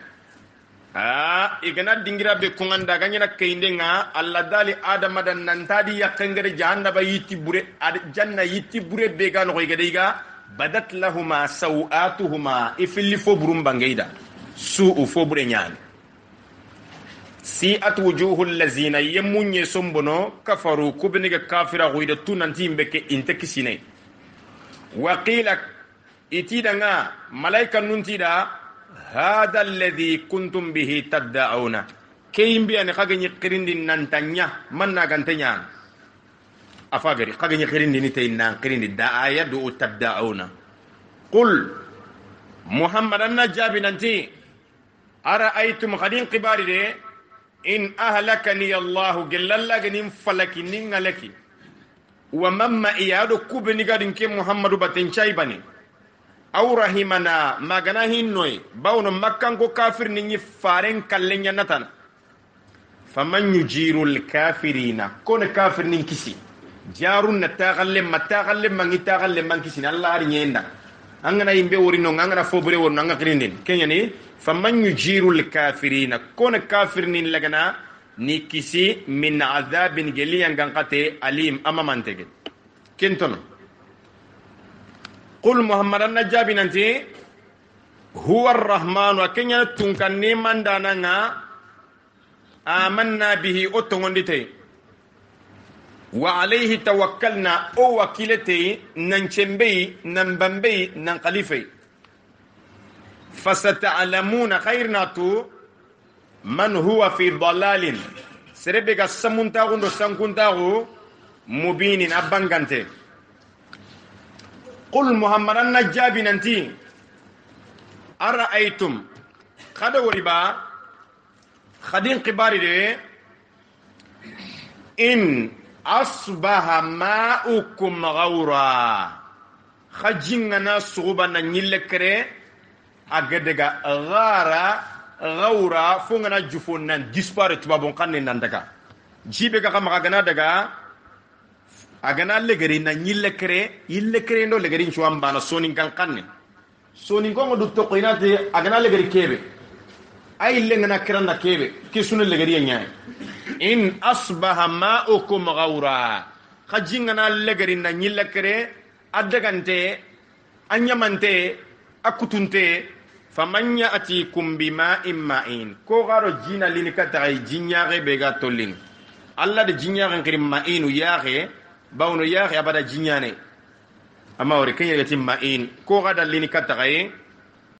igana dingira be kunganda ganyana keindenga alla dali adama dan nantadi yakengere jahannaba yiti bure ad janna yiti bure be gano ko igadiga badat lahuma sawatuhuma ifilli fo burum bangeida su'u fo bure nyaani si at wujuhul lazina yamunye sombono kafaru kubniga kafira goida tunanti mbeke intekisine waqila itidanga malaika nuntida هذا الذي كنتم به تدعون كيم بيان خاغني قرندي نانتانيا من نغانتانيا افاغري خاغني قرندي نتينا قرندي دعايا دو تدعون قل محمد النجابي ننتي ارايتم خدين قباري دي ان اهلكني الله جل الله غنيم فلكي نينغلكي ومما ايادو كوبني غادين كي محمد باتن شايباني aw rahimana magana hinnoy bawno makkan ko kafir ni faren kallenya natana faman yujirul kafirina kon kafir nin kisi jarun natagalle matagalle mangitagalle mankisi Allah ari nyenda angana yimbe worino ngana fobre won ngana grindin kenyani faman yujirul kafirina kon kafir nin lagana ni kisi min azabin geliyan gankate alim amamantege kentono قل محمد النجابي ننتي هو الرحمن وكنيا تنكني من دانانا آمنا به أتغندتي وعليه توكلنا أو وكيلتي ننشنبي ننبنبي ننقلفي فستعلمون خيرناتو من هو في ضلال سربك السمنتاغن سنكنتاغو مبين أبنغنتي قل محمد النجابي ننتي أرأيتم خد وربا خدين قباري دي إن أصبح ماؤكم غورا خجيننا صغبنا نيلكري أغدغا غورا فونغنا جفونا ديسبارت بابون قاني نندغا جيبه كما غنا دغا agana legeri na nyille kre ndo legeri nchuamba na sonin kankanne sonin ko ngodu to qoinate agana legeri kebe ay lengana kiranda kebe kisunu legeri nyaay in asbaha ma'ukum ghawra khajingana legeri na nyille kre adagante anyamante akutunte famanya atikum bima'in ma'in ko garo jina linikata ay jinyaare be ga tolling alla de jinyaare ngirim ma'inu yaare bawno yaakhi abada jinyane amma wori kenya yatim ma'in ko gada lini katagaye